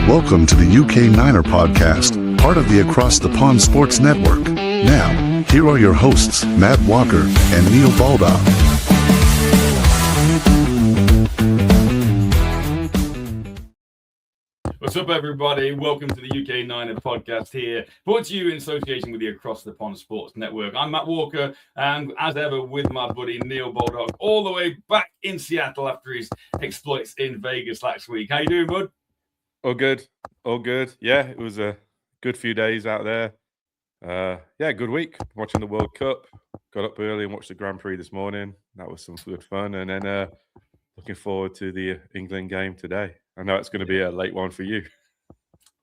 Welcome to the UK Niner podcast, part of the Across the Pond Sports Network. Now, here are your hosts, Matt Walker and Neil Baldock. What's up, everybody? Welcome to the UK Niner podcast here, brought to you in association with the Across the Pond Sports Network. I'm Matt Walker, and as ever, with my buddy Neil Baldock, all the way back in Seattle after his exploits in Vegas last week. How you doing, bud? All good. All good. Yeah, it was a good few days out there. Yeah, good week. Watching the World Cup. Got up early and watched the Grand Prix this morning. That was some good fun. And then looking forward to the England game today. I know it's going to be a late one for you.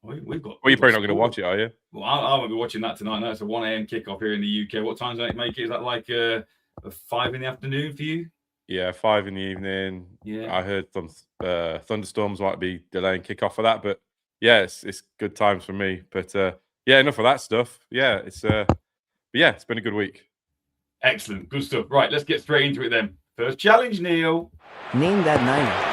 We've got. Well, you're probably not going to watch it, are you? Well, I won't be watching that tonight. No, it's a 1 a.m. kickoff here in the UK. What time does that make it? Is that like a 5 in the afternoon for you? Yeah, 5 in the evening. Yeah. I heard some thunderstorms might be delaying kickoff for that, but yeah, it's good times for me. But yeah, enough of that stuff. Yeah, it's been a good week. Excellent, good stuff. Right, let's get straight into it then. First challenge, Neil. Name that Niner.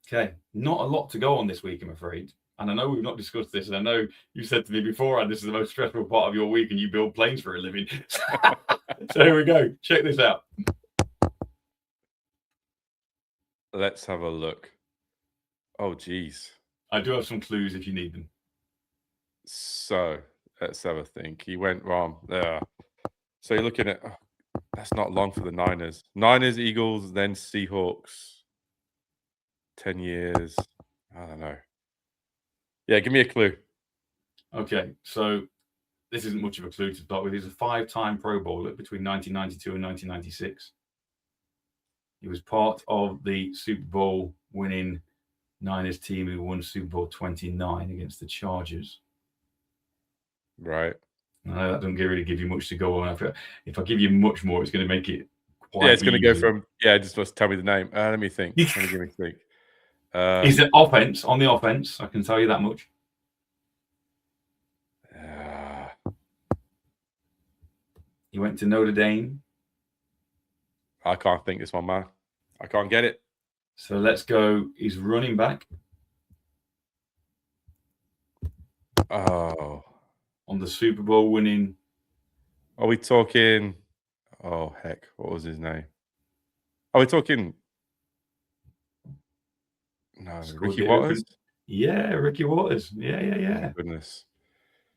Okay, not a lot to go on this week, I'm afraid. And I know we've not discussed this, and I know you said to me beforehand this is the most stressful part of your week, and you build planes for a living. So here we go. Check this out. Let's have a look. Oh, geez. I do have some clues if you need them. So let's have a think. He went wrong there. So you're looking at that's not long for the Niners. Niners, Eagles, then Seahawks. 10 years. I don't know. Yeah, give me a clue. Okay, so this isn't much of a clue to start with. He's a 5-time Pro Bowler between 1992 and 1996. He was part of the Super Bowl winning Niners team who won Super Bowl 29 against the Chargers. Right. I know that doesn't really give you much to go on. If I give you much more, it's going to make it quite it's going to go easy. from, just tell me the name. Let me think. Give me a think. He's on the offense. I can tell you that much. He went to Notre Dame. I can't think this one, man. I can't get it. So let's go. He's running back. Oh. On the Super Bowl winning. Are we talking? Oh, heck. What was his name? Are we talking? No, Ricky Watters? Yeah, Ricky Watters. Yeah. Oh, goodness.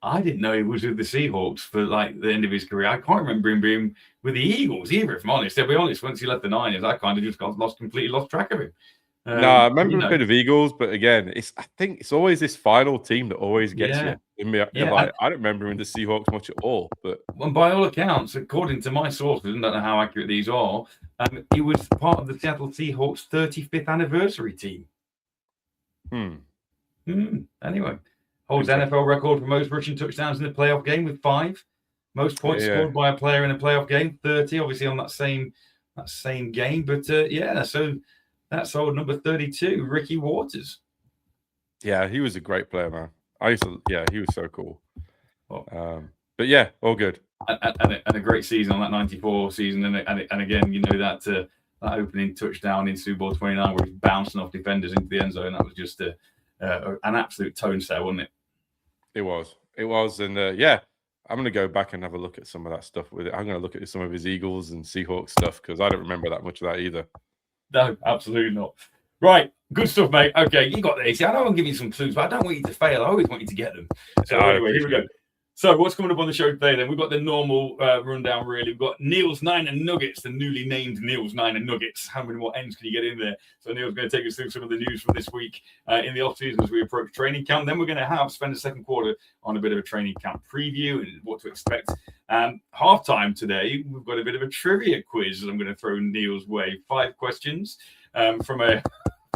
I didn't know he was with the Seahawks for like the end of his career. I can't remember him being with the Eagles either, if I'm honest. To be honest, once he left the Niners, I kind of just completely lost track of him. No, I remember a bit of Eagles, but again, I think it's always this final team that always gets you. I don't remember him in the Seahawks much at all. But by all accounts, according to my sources, I don't know how accurate these are, he was part of the Seattle Seahawks 35th anniversary team. Anyway, holds NFL record for most rushing touchdowns in the playoff game with 5. Most points scored by a player in a playoff game, 30, obviously on that same game. But so that's old number 32, Ricky Watters. Yeah, he was a great player, man. He was so cool. But yeah, all good. And a great season on that 94 season. And again, you know, that opening touchdown in Super Bowl 29 where he's bouncing off defenders into the end zone. That was just an absolute tone set, wasn't it? It was. And I'm going to go back and have a look at some of that stuff with it. I'm going to look at some of his Eagles and Seahawks stuff because I don't remember that much of that either. No, absolutely not. Right, good stuff, mate. Okay, you got this. I know I'm giving you some clues, but I don't want you to fail. I always want you to get them. So anyway, here we go. So what's coming up on the show today then? We've got the normal rundown, really. We've got Neil's Niner Nuggets, the newly named Neil's Niner Nuggets. How many more N's can you get in there? So Neil's going to take us through some of the news from this week in the off-season as we approach training camp. Then we're going to spend the second quarter on a bit of a training camp preview and what to expect. Halftime today, we've got a bit of a trivia quiz that I'm going to throw Neil's way. 5 questions from a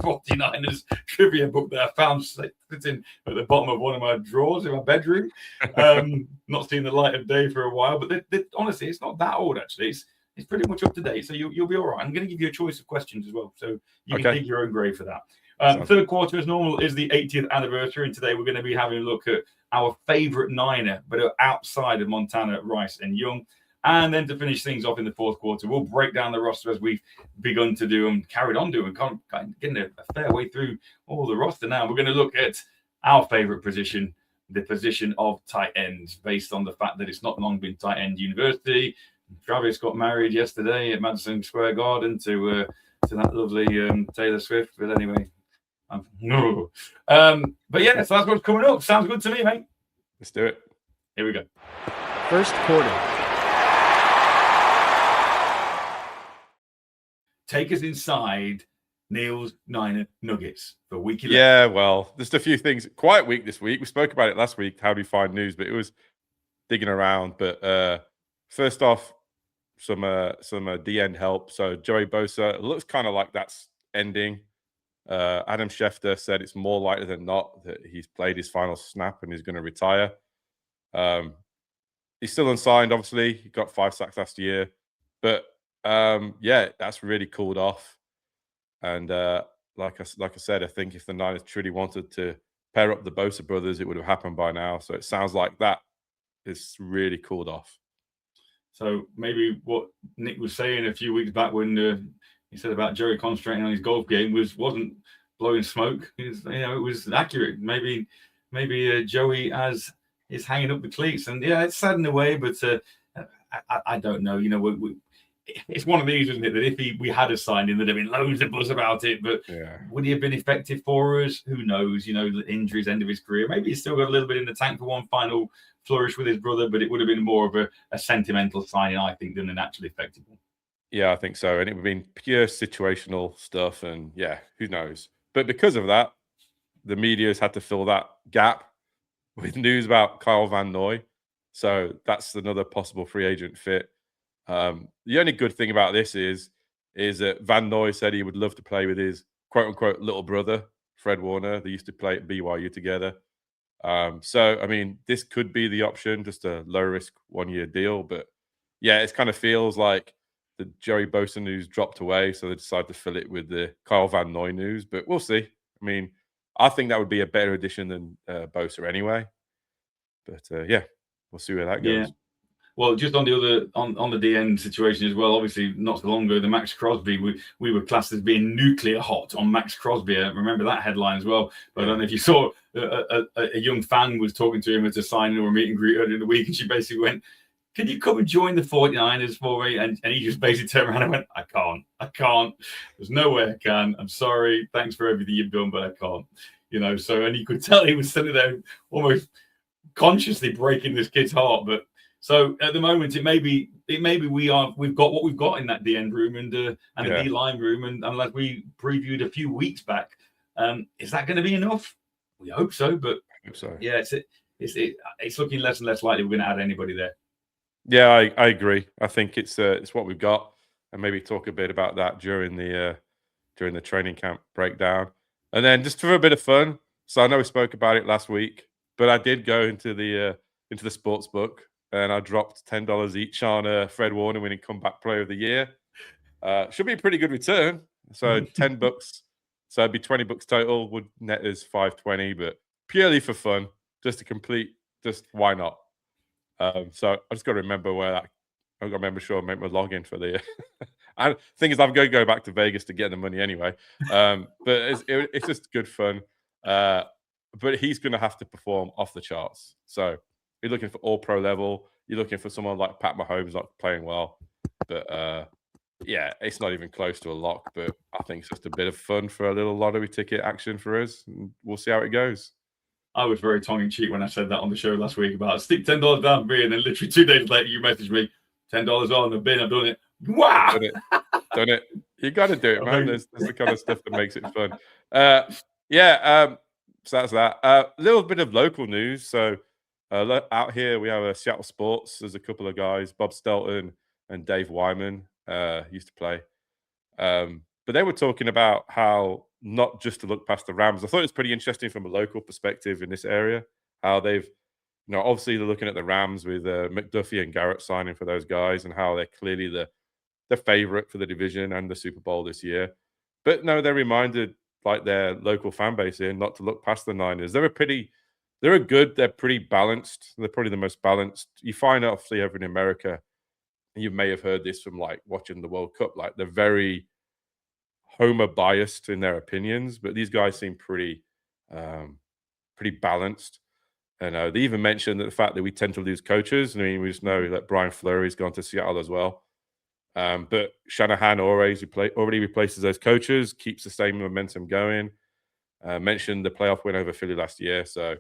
49ers trivia book that I found sitting at the bottom of one of my drawers in my bedroom. Not seen the light of day for a while, but honestly, it's not that old, actually. It's pretty much up to date, so you'll be all right. I'm going to give you a choice of questions as well, so you can dig your own grave for that. Third quarter, as normal, is the 80th anniversary, and today we're going to be having a look at our favorite Niner, but outside of Montana, Rice, and Young. And then to finish things off in the fourth quarter, we'll break down the roster as we've begun to do and carried on doing, kind of getting a fair way through all the roster now. We're going to look at our favorite position, the position of tight ends, based on the fact that it's not long been tight end university. Travis got married yesterday at Madison Square Garden to that lovely Taylor Swift. But anyway, no. But yeah, so that's what's coming up. Sounds good to me, mate. Let's do it. Here we go. First quarter. Take us inside Neil's Niner Nuggets for week 11. Yeah, well, just a few things. Quiet week this week. We spoke about it last week. How do you find news? But it was digging around. But first off, some D-end help. So Joey Bosa, it looks kind of like that's ending. Adam Schefter said it's more likely than not that he's played his final snap and he's going to retire. He's still unsigned, obviously. He got 5 sacks last year. But yeah, that's really cooled off. And like I said, I think if the Niners truly wanted to pair up the Bosa brothers, it would have happened by now. So it sounds like that is really cooled off. So maybe what Nick was saying a few weeks back when he said about Jerry concentrating on his golf game wasn't blowing smoke. It was accurate. Maybe Joey is hanging up the cleats, and yeah, it's sad in a way, but I don't know. It's one of these, isn't it? That if we had a signing, there'd have been loads of buzz about it. But would he have been effective for us? Who knows? The injuries, end of his career. Maybe he's still got a little bit in the tank for one final flourish with his brother, but it would have been more of a sentimental signing, I think, than an actual effective one. Yeah, I think so. And it would have been pure situational stuff. And yeah, who knows? But because of that, the media's had to fill that gap with news about Kyle Van Noy. So that's another possible free agent fit. The only good thing about this is that Van Noy said he would love to play with his quote unquote little brother, Fred Warner. They used to play at BYU together. So, I mean, this could be the option, just a low risk 1-year deal. But yeah, it kind of feels like the Joey Bosa news dropped away. So they decided to fill it with the Kyle Van Noy news. But we'll see. I mean, I think that would be a better addition than Bosa anyway. But yeah, we'll see where that goes. Yeah. Well, just on the other on the DN situation as well. Obviously, not so long ago, the Max Crosby, we were classed as being nuclear hot on Max Crosby. I remember that headline as well. But I don't know if you saw a young fan was talking to him at a signing or a meet and greet earlier in the week, and she basically went, "Can you come and join the 49ers for me?" And he just basically turned around and went, I can't. There's no way I can. I'm sorry. Thanks for everything you've done, but I can't. So, and you could tell he was sitting there almost consciously breaking this kid's heart. But so at the moment, it may be we've got what we've got in that D end room and the D line room, and like we previewed a few weeks back. Is that going to be enough? We hope so, but yeah, it's looking less and less likely we're going to add anybody there. Yeah, I agree. I think it's what we've got, and maybe talk a bit about that during the training camp breakdown, and then just for a bit of fun. So I know we spoke about it last week, but I did go into the sports book and I dropped $10 each on Fred Warner winning comeback player of the year. Should be a pretty good return. So $10, so it'd be $20 total. Would net us $5.20, but purely for fun, just to complete. Just why not? So I just got to remember I've got to remember sure I make my login for the. And thing is, I'm going to go back to Vegas to get the money anyway. But it's just good fun. But he's going to have to perform off the charts. So you're looking for all pro level. You're looking for someone like Pat Mahomes not playing well. But yeah, it's not even close to a lock. But I think it's just a bit of fun for a little lottery ticket action for us. And we'll see how it goes. I was very tongue-in-cheek when I said that on the show last week about stick $10 down for me, and then literally 2 days later you messaged me, $10 on the bin, I've done it. Wow! Done it. You got to do it, man. There's the kind of stuff that makes it fun. So that's that. A little bit of local news. So out here we have Seattle Sports. There's a couple of guys, Bob Stelton and Dave Wyman, used to play. But they were talking about how not just to look past the Rams. I thought it was pretty interesting from a local perspective in this area, how they've, obviously they're looking at the Rams with McDuffie and Garrett signing for those guys and how they're clearly the favorite for the division and the Super Bowl this year. But no, they're reminded, like their local fan base here, not to look past the Niners. They're pretty balanced. They're probably the most balanced. You find, obviously, over in America, you may have heard this from like watching the World Cup, like they're very Homer biased in their opinions, but these guys seem pretty balanced. And they even mentioned that the fact that we tend to lose coaches. I mean, we just know that Brian Fleury's gone to Seattle as well. But Shanahan already replaces those coaches, keeps the same momentum going. Mentioned the playoff win over Philly last year. So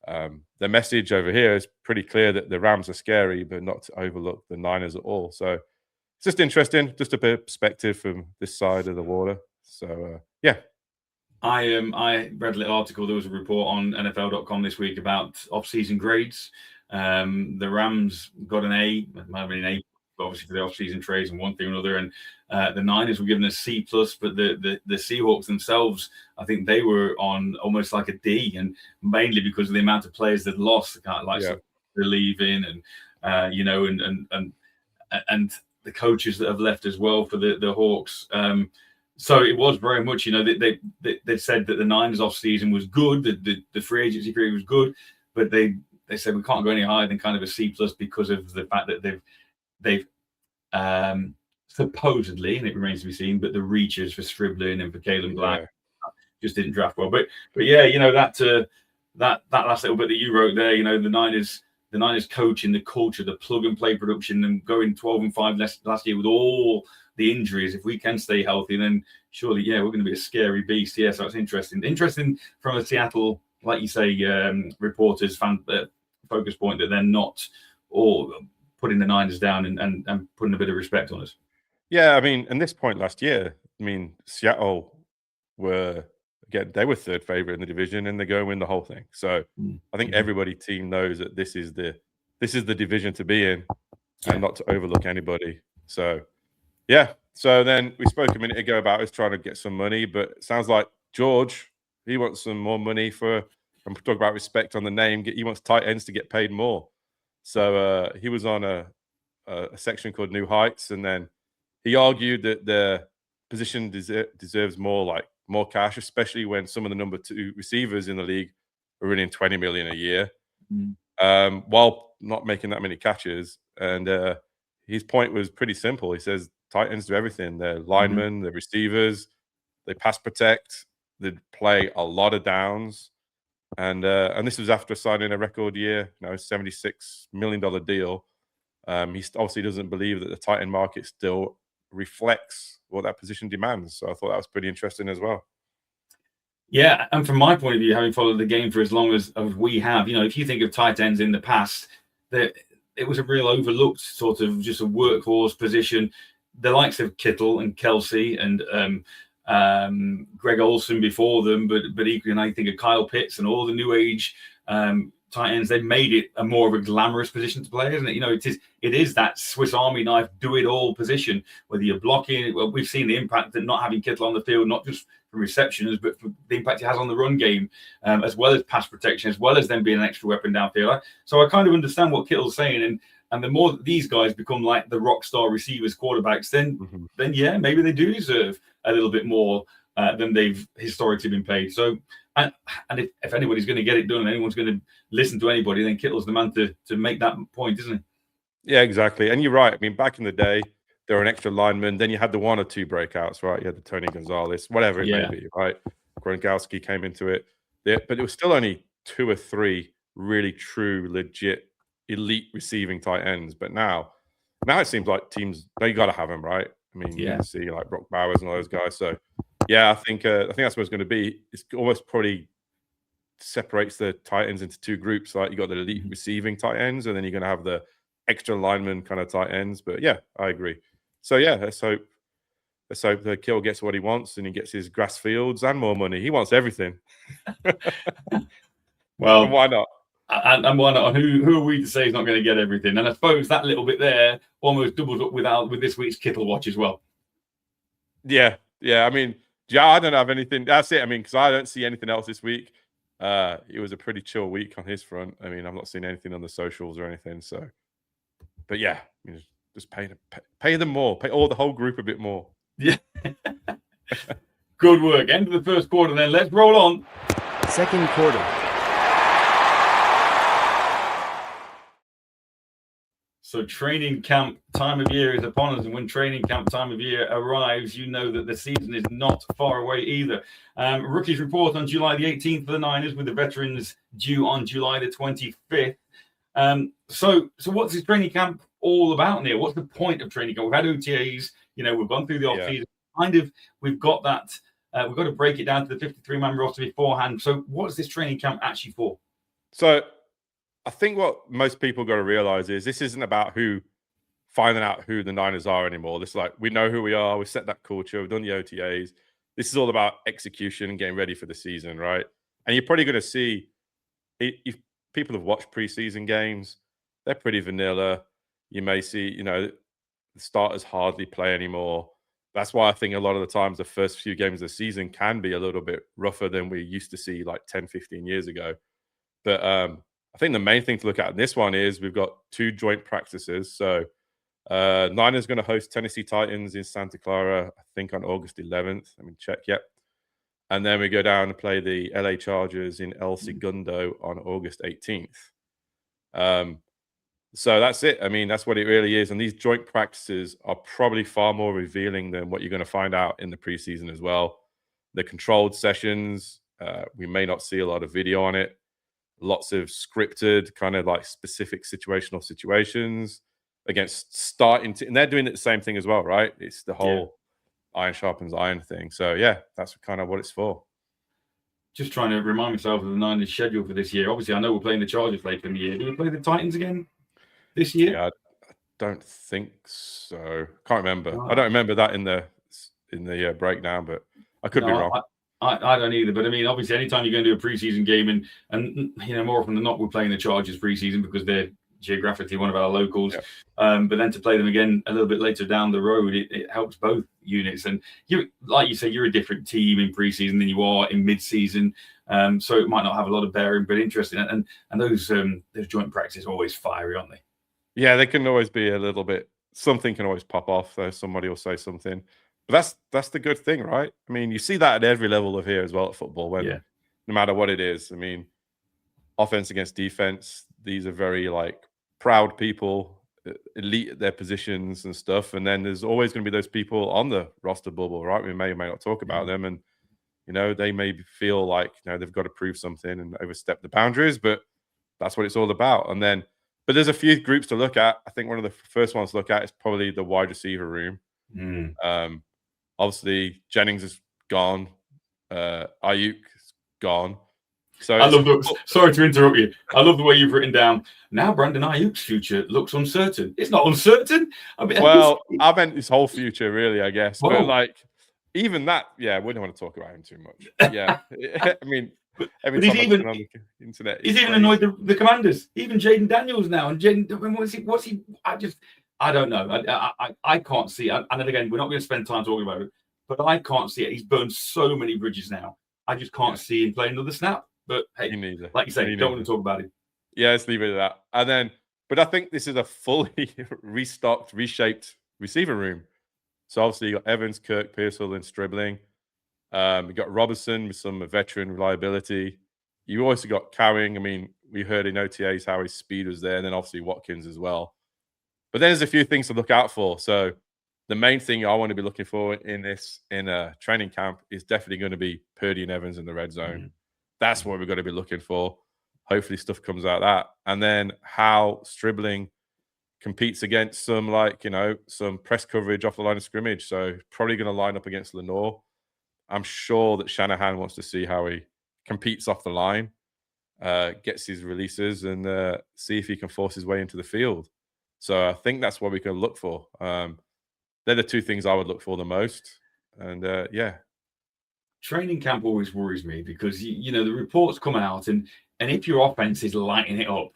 the message over here is pretty clear that the Rams are scary, but not to overlook the Niners at all. So it's just interesting, just a bit of perspective from this side of the water. So, yeah. I read a little article. There was a report on NFL.com this week about off-season grades. The Rams got an A, it might have been an A, obviously for the off-season trades and one thing or another, and the Niners were given a C+, but the Seahawks themselves, I think they were on almost like a D, and mainly because of the amount of players that lost, the kind of like leaving, and and the coaches that have left as well for the Hawks. So it was very much, they said that the Niners off season was good, the free agency period was good, but they said we can't go any higher than kind of a C+ because of the fact that they've supposedly, and it remains to be seen, but the reaches for Striblin and for Kalen Black just didn't draft well. But yeah, that last little bit that you wrote there, the Niners coaching, the culture, the plug and play production, and going 12-5 last year with all the injuries. If we can stay healthy, then surely, we're going to be a scary beast. Yeah, so it's interesting. Interesting from a Seattle, like you say, reporters, fan focus point that they're not all putting the Niners down and putting a bit of respect on us. Yeah, I mean, and this point last year, I mean, Seattle they were third favorite in the division, and they're going to win the whole thing. So I think team knows that this is the division to be in, and not to overlook anybody. So yeah. So then we spoke a minute ago about us trying to get some money, but it sounds like George, he wants some more money I'm talking about respect on the name. He wants tight ends to get paid more. So he was on a section called New Heights, and then he argued that the position deserves more cash, especially when some of the number 2 receivers in the league are winning $20 million a year, while not making that many catches. And his point was pretty simple. He says tight ends do everything. They're linemen, they're receivers, they pass protect, they play a lot of downs. And this was after signing a record year, $76 million deal. He obviously doesn't believe that the tight end market still reflects what that position demands. So I thought that was pretty interesting as well. Yeah, and from my point of view, having followed the game for as long as we have, if you think of tight ends in the past, that it was a real overlooked sort of just a workhorse position. The likes of Kittle and Kelsey and Greg Olsen before them, but equally, and I think of Kyle Pitts and all the new age tight ends, they've made it a more of a glamorous position to play, isn't it? It is that Swiss Army knife, do it all position. Whether you're blocking, well, we've seen the impact that not having Kittle on the field, not just for receptioners, but for the impact it has on the run game, as well as pass protection, as well as them being an extra weapon downfield. So I kind of understand what Kittle's saying, and the more these guys become like the rock star receivers, quarterbacks, then yeah, maybe they do deserve a little bit more than they've historically been paid. So, and if anybody's going to get it done, and anyone's going to listen to anybody, then Kittle's the man to make that point, isn't he? Yeah, exactly. And you're right. I mean, back in the day, there were an extra lineman. Then you had the 1 or 2 breakouts, right? You had the Tony Gonzalez, whatever it may be, right? Gronkowski came into it. But it was still only 2 or 3 really true, legit, elite receiving tight ends. But now it seems like teams, they got to have them, right? I mean, you can see like Brock Bowers and all those guys. So, yeah, I think that's what it's going to be. It's almost probably separates the tight ends into 2 groups. Like you got the elite receiving tight ends, and then you're going to have the extra lineman kind of tight ends. But yeah, I agree. So yeah, let's hope the Kittle gets what he wants, and he gets his grass fields and more money. He wants everything. Well, and why not? And why not? Who are we to say he's not going to get everything? And I suppose that little bit there almost doubles up with this week's Kittle watch as well. Yeah. I mean, I don't have anything. That's it. I mean, because I don't see anything else this week. It was a pretty chill week on his front. I mean, I'm not seeing anything on the socials or anything. So, but yeah, I mean, just pay them more. Pay the whole group a bit more. Yeah. Good work. End of the first quarter. Then let's roll on. Second quarter. So training camp time of year is upon us, and when training camp time of year arrives, you know that the season is not far away either. Rookies report on July the 18th for the Niners, with the veterans due on July the 25th. So what's this training camp all about, Neil? What's the point of training camp? We've had OTAs, we've gone through the off-season. We've got that. We've got to break it down to the 53-man roster beforehand. So what's this training camp actually for? So I think what most people got to realize is this isn't about finding out who the Niners are anymore. This is like, we know who we are. We've set that culture. We've done the OTAs. This is all about execution and getting ready for the season, right? And you're probably going to see, if people have watched preseason games, they're pretty vanilla. You may see, the starters hardly play anymore. That's why I think a lot of the times the first few games of the season can be a little bit rougher than we used to see like 10, 15 years ago. But I think the main thing to look at in this one is we've got 2 joint practices. So Niners going to host Tennessee Titans in Santa Clara, I think on August 11th. Let me check. Yep. And then we go down and play the LA Chargers in El Segundo on August 18th. So that's it. I mean, that's what it really is. And these joint practices are probably far more revealing than what you're going to find out in the preseason as well. The controlled sessions, we may not see a lot of video on it. Lots of scripted, kind of like specific situational situations against and they're doing it the same thing as well, right? It's the whole iron sharpens iron thing. So yeah, that's kind of what it's for. Just trying to remind myself of the Niners schedule for this year. Obviously, I know we're playing the Chargers later in the year. Do we play the Titans again this year? Yeah, I don't think so. Can't remember. I don't remember that in the breakdown, but I could be wrong. I don't either, but I mean, obviously, anytime you're going to do a preseason game, and more often than not, we're playing the Chargers preseason because they're geographically one of our locals. But then to play them again a little bit later down the road, it helps both units. And like you say, you're a different team in preseason than you are in mid-season, so it might not have a lot of bearing, but interesting. And those joint practices are always fiery, aren't they? Yeah, they can always be a little bit. Something can always pop off. Though somebody will say something. But that's the good thing, right? I mean, you see that at every level of here as well at football, when no matter what it is. I mean, offense against defense, these are very like proud people, elite at their positions and stuff. And then there's always going to be those people on the roster bubble, right? We may or may not talk about them, and they may feel like they've got to prove something and overstep the boundaries, but that's what it's all about. And then, but there's a few groups to look at. I think one of the first ones to look at is probably the wide receiver room. Obviously, Jennings is gone. Ayuk is gone. So I love sorry to interrupt you. I love the way you've written down. Now Brandon Ayuk's future looks uncertain. It's not uncertain. I mean, I meant his whole future, really, I guess. Whoa. But like, even that, we don't want to talk about him too much. Yeah, I mean, every time I turn on the internet, he's even annoyed the Commanders. Even Jaden Daniels now, and Jaden, what's he? I don't know. I can't see it. And again, we're not going to spend time talking about it, but I can't see it. He's burned so many bridges now. I just can't see him playing another snap. But hey, like you say, don't want to talk about it. Yeah, let's leave it at that. And then, but I think this is a fully restocked, reshaped receiver room. So obviously you got Evans, Kirk, Pearsall, and Stribling. You got Robertson with some veteran reliability. You also got Cowing. I mean, we heard in OTAs how his speed was there, and then obviously Watkins as well. But then there's a few things to look out for. So the main thing I want to be looking for in a training camp is definitely going to be Purdy and Evans in the red zone. That's what we're going to be looking for. Hopefully stuff comes out of that. And then how Stribling competes against some some press coverage off the line of scrimmage. So probably going to line up against Lenore. I'm sure that Shanahan wants to see how he competes off the line, gets his releases, and see if he can force his way into the field. So I think that's what we can look for. They're the two things I would look for the most. And training camp always worries me because the reports come out, and if your offense is lighting it up,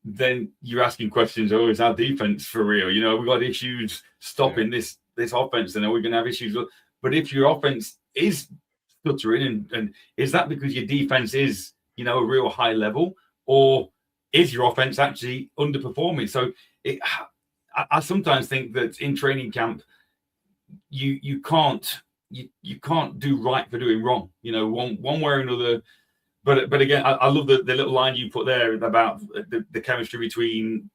then you're asking questions. Oh, is our defense for real? We've got issues stopping this offense, and are we going to have issues? But if your offense is stuttering, and is that because your defense is a real high level, or is your offense actually underperforming? So I sometimes think that in training camp you can't do right for doing wrong, one way or another. But again, I love the little line you put there about the chemistry between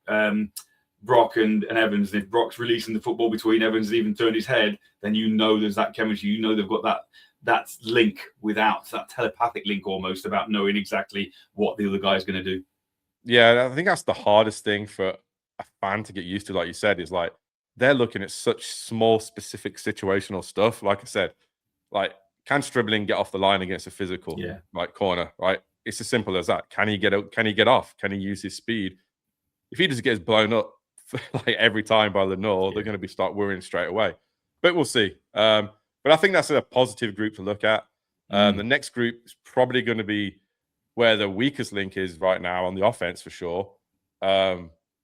Brock and Evans. And if Brock's releasing the football between Evans and even turned his head, then you know there's that chemistry. You know they've got that link without that telepathic link almost about knowing exactly what the other guy's going to do. Yeah, I think that's the hardest thing for a fan to get used to, like you said, is like they're looking at such small, specific situational stuff. Like I said, like can Stribling get off the line against a physical like corner, right? It's as simple as that. Can he get out? Can he get off? Can he use his speed? If he just gets blown up like every time by Lenore, they're going to start worrying straight away. But we'll see. But I think that's a positive group to look at. The next group is probably going to be where the weakest link is right now on the offense for sure.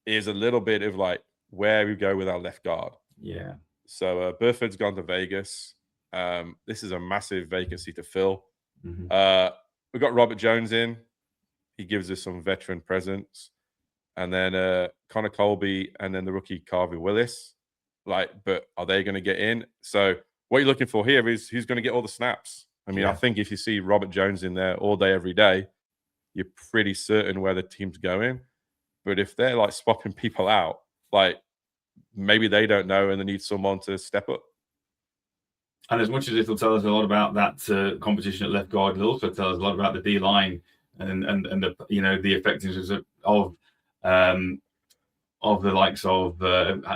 Is a little bit of like where we go with our left guard. Yeah. So Burford's gone to Vegas. This is a massive vacancy to fill. We've got Robert Jones in. He gives us some veteran presence. And then Connor Colby and then the rookie Carvey Willis. But are they going to get in? So what you're looking for here is who's going to get all the snaps. I mean, I think if you see Robert Jones in there all day, every day, you're pretty certain where the team's going. But if they're like swapping people out, like maybe they don't know and they need someone to step up. And as much as it'll tell us a lot about that competition at left guard, it'll also tell us a lot about the D line and the the effectiveness of the likes of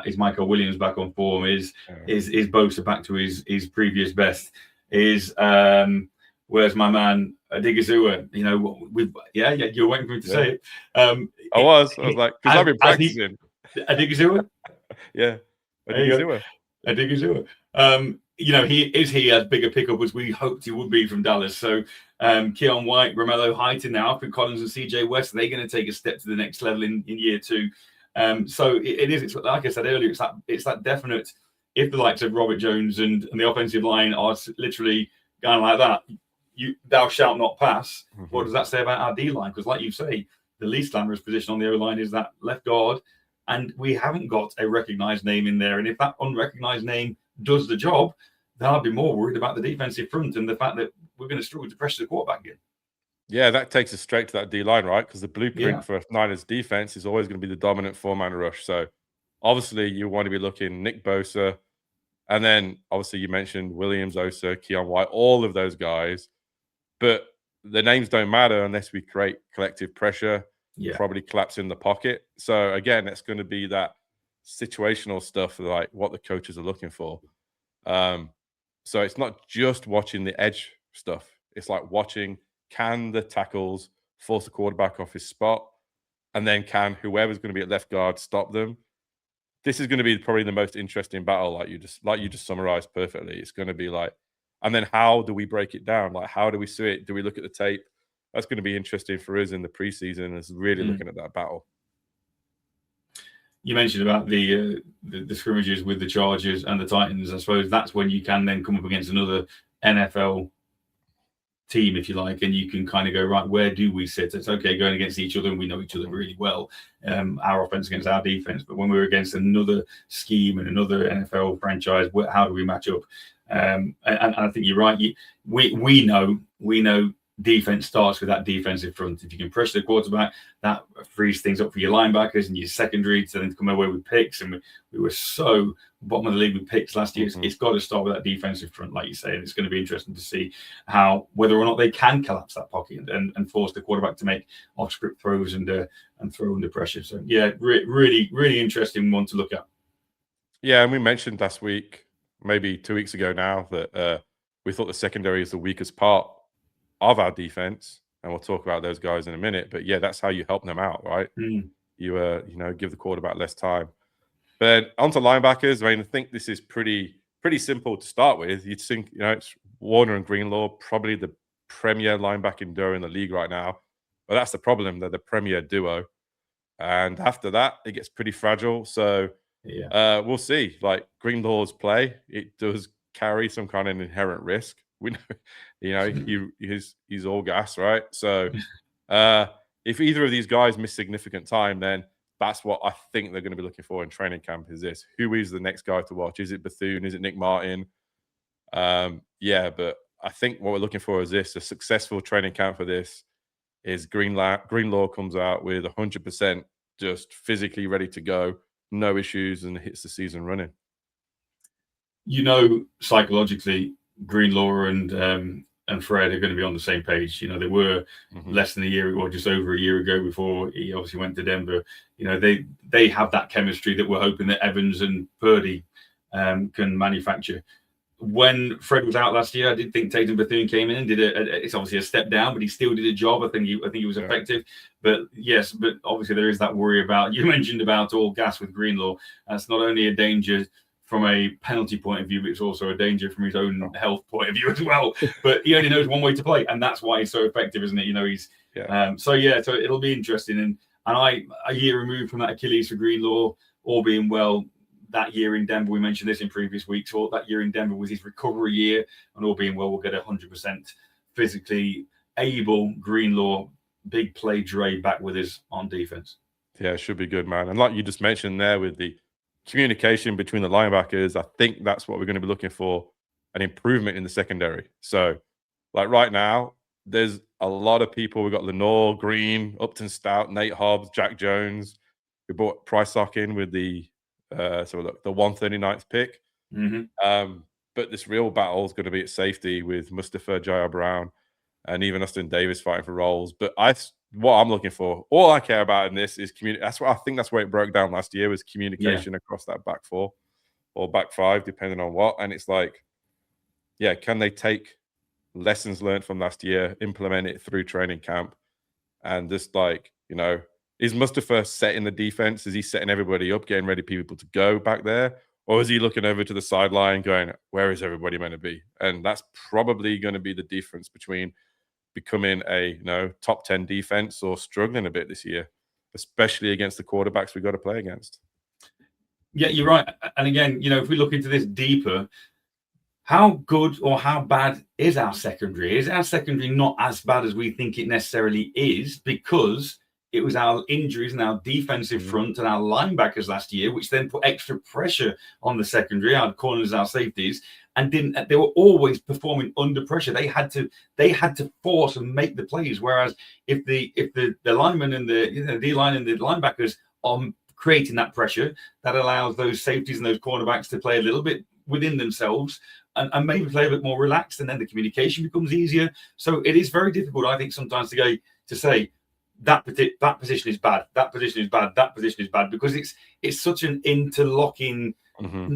is Michael Williams back on form? Is Bosa back to his previous best? Is where's my man Adigizua? You're waiting for me to say it. I was like, because I've been practicing. Adigizua? Yeah. Adigizua. He as big a pickup as we hoped he would be from Dallas. So Keon White, Romello Heighton now, Alfred Collins and CJ West, they're going to take a step to the next level in year two. So it's like I said earlier, it's that definite, if the likes of Robert Jones and the offensive line are literally going like that, thou shalt not pass. What does that say about our D-line? Because like you say, the least glamorous position on the O-line is that left guard, and we haven't got a recognized name in there. And if that unrecognized name does the job, then I'd be more worried about the defensive front and the fact that we're going to struggle to pressure the quarterback again. Yeah, that takes us straight to that D-line, right? Because the blueprint for Niners defense is always going to be the dominant four-man rush. So obviously you want to be looking Nick Bosa, and then obviously you mentioned Williams, Osa, Keon White, all of those guys. But the names don't matter unless we create collective pressure, probably collapse in the pocket. So again, it's going to be that situational stuff, like what the coaches are looking for. So it's not just watching the edge stuff. It's like watching, can the tackles force the quarterback off his spot? And then can whoever's going to be at left guard stop them? This is going to be probably the most interesting battle, like you just summarized perfectly. It's going to be like, and then how do we break it down? Like, how do we see it? Do we look at the tape? That's going to be interesting for us in the preseason, is really looking at that battle. You mentioned about the scrimmages with the Chargers and the Titans. I suppose that's when you can then come up against another NFL team, if you like, and you can kind of go, right, where do we sit? It's okay going against each other and we know each other really well, our offense against our defense, but when we're against another scheme and another NFL franchise, how do we match up? And I think you're right. We know defense starts with that defensive front. If you can pressure the quarterback, that frees things up for your linebackers and your secondary to then come away with picks. And we were so bottom of the league with picks last year. It's got to start with that defensive front, like you say. And it's going to be interesting to see whether or not they can collapse that pocket and force the quarterback to make off-script throws and throw under pressure. So yeah, really, really interesting one to look at. Yeah, and we mentioned last week, maybe 2 weeks ago now, that we thought the secondary is the weakest part of our defense, and we'll talk about those guys in a minute. But yeah, that's how you help them out, right? You give the quarterback less time. But onto linebackers. I mean, I think this is pretty simple to start with. You'd think, it's Warner and Greenlaw, probably the premier linebacking duo in the league right now. But that's the problem. They're the premier duo, and after that, it gets pretty fragile. So we'll see. Like Greenlaw's play, it does carry some kind of inherent risk. We know, he's all gas, right? So if either of these guys miss significant time, then that's what I think they're going to be looking for in training camp. Is this, who is the next guy to watch? Is it Bethune? Is it Nick Martin? But I think what we're looking for is this: a successful training camp for this is Greenlaw comes out with 100% just physically ready to go. no issues and hits the season running. Psychologically, Greenlaw and Fred are going to be on the same page. They were less than a year or just over a year ago before he obviously went to Denver. They have that chemistry that we're hoping that Evans and Purdy can manufacture. When Fred was out last year, I did think Tatum Bethune came in and did it's obviously a step down, but he still did a job. I think he was effective. But obviously there is that worry about, you mentioned about all gas with Greenlaw. That's not only a danger from a penalty point of view, but it's also a danger from his own health point of view as well. But he only knows one way to play, and that's why he's so effective, isn't it? So it'll be interesting. And a year removed from that Achilles for Greenlaw, all being well, that year in Denver, we mentioned this in previous weeks, or that year in Denver was his recovery year, and all being well, we'll get 100% physically able Greenlaw, big play Dre back with us on defense. Yeah, it should be good, man. And like you just mentioned there with the communication between the linebackers, I think that's what we're going to be looking for, an improvement in the secondary. So like right now, there's a lot of people. We've got Lenore, Green, Upton Stout, Nate Hobbs, Jack Jones. We brought Prysock in with the 139th pick. But this real battle is going to be at safety with Mustafa Jair Brown and even Austin Davis fighting for roles. But what I'm looking for, all I care about in this is community. That's where it broke down last year, was communication across that back four or back five, depending on what. And it's like, can they take lessons learned from last year, implement it through training camp, and just is Mustafa setting the defense? Is he setting everybody up, getting ready people to go back there? Or is he looking over to the sideline going, where is everybody meant to be? And that's probably going to be the difference between becoming a top 10 defense or struggling a bit this year, especially against the quarterbacks we've got to play against. Yeah, you're right. And again, if we look into this deeper, how good or how bad is our secondary? Is our secondary not as bad as we think it necessarily is, because it was our injuries and our defensive front and our linebackers last year, which then put extra pressure on the secondary, our corners, our safeties, and they were always performing under pressure. They had to force and make the plays. Whereas if the linemen and the D-line and the linebackers are creating that pressure, that allows those safeties and those cornerbacks to play a little bit within themselves and maybe play a bit more relaxed, and then the communication becomes easier. So it is very difficult, I think, sometimes to say that position is bad, that position is bad, that position is bad, because it's such an interlocking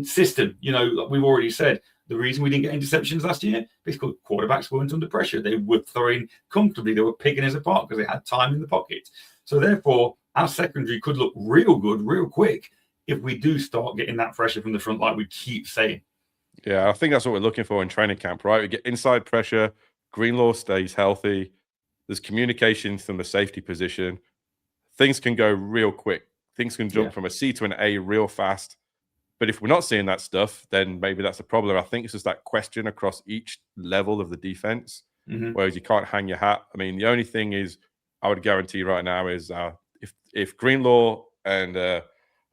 system. We've already said the reason we didn't get interceptions last year is because quarterbacks weren't under pressure. They were throwing comfortably. They were picking us apart because they had time in the pocket. So therefore, our secondary could look real good, real quick, if we do start getting that pressure from the front, like we keep saying. Yeah, I think that's what we're looking for in training camp, right? We get inside pressure, Greenlaw stays healthy, there's communication from the safety position. Things can go real quick. Things can jump from a C to an A real fast. But if we're not seeing that stuff, then maybe that's a problem. I think it's just that question across each level of the defense, whereas you can't hang your hat. I mean, the only thing is, I would guarantee right now is if Greenlaw and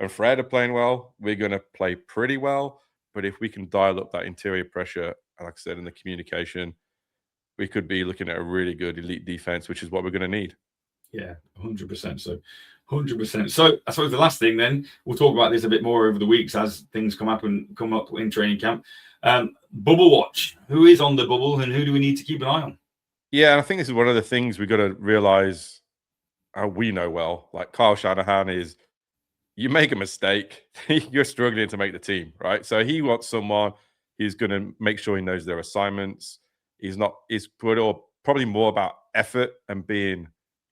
Fred are playing well, we're going to play pretty well. But if we can dial up that interior pressure, like I said, in the communication, we could be looking at a really good elite defense, which is what we're going to need. Yeah, 100%. So 100%. So I suppose the last thing then, we'll talk about this a bit more over the weeks as things come up in training camp. Bubble watch. Who is on the bubble and who do we need to keep an eye on? Yeah, and I think this is one of the things we've got to realize, we know well, like Kyle Shanahan is, you make a mistake, you're struggling to make the team, right? So he wants someone who's going to make sure he knows their assignments. It's probably more about effort and being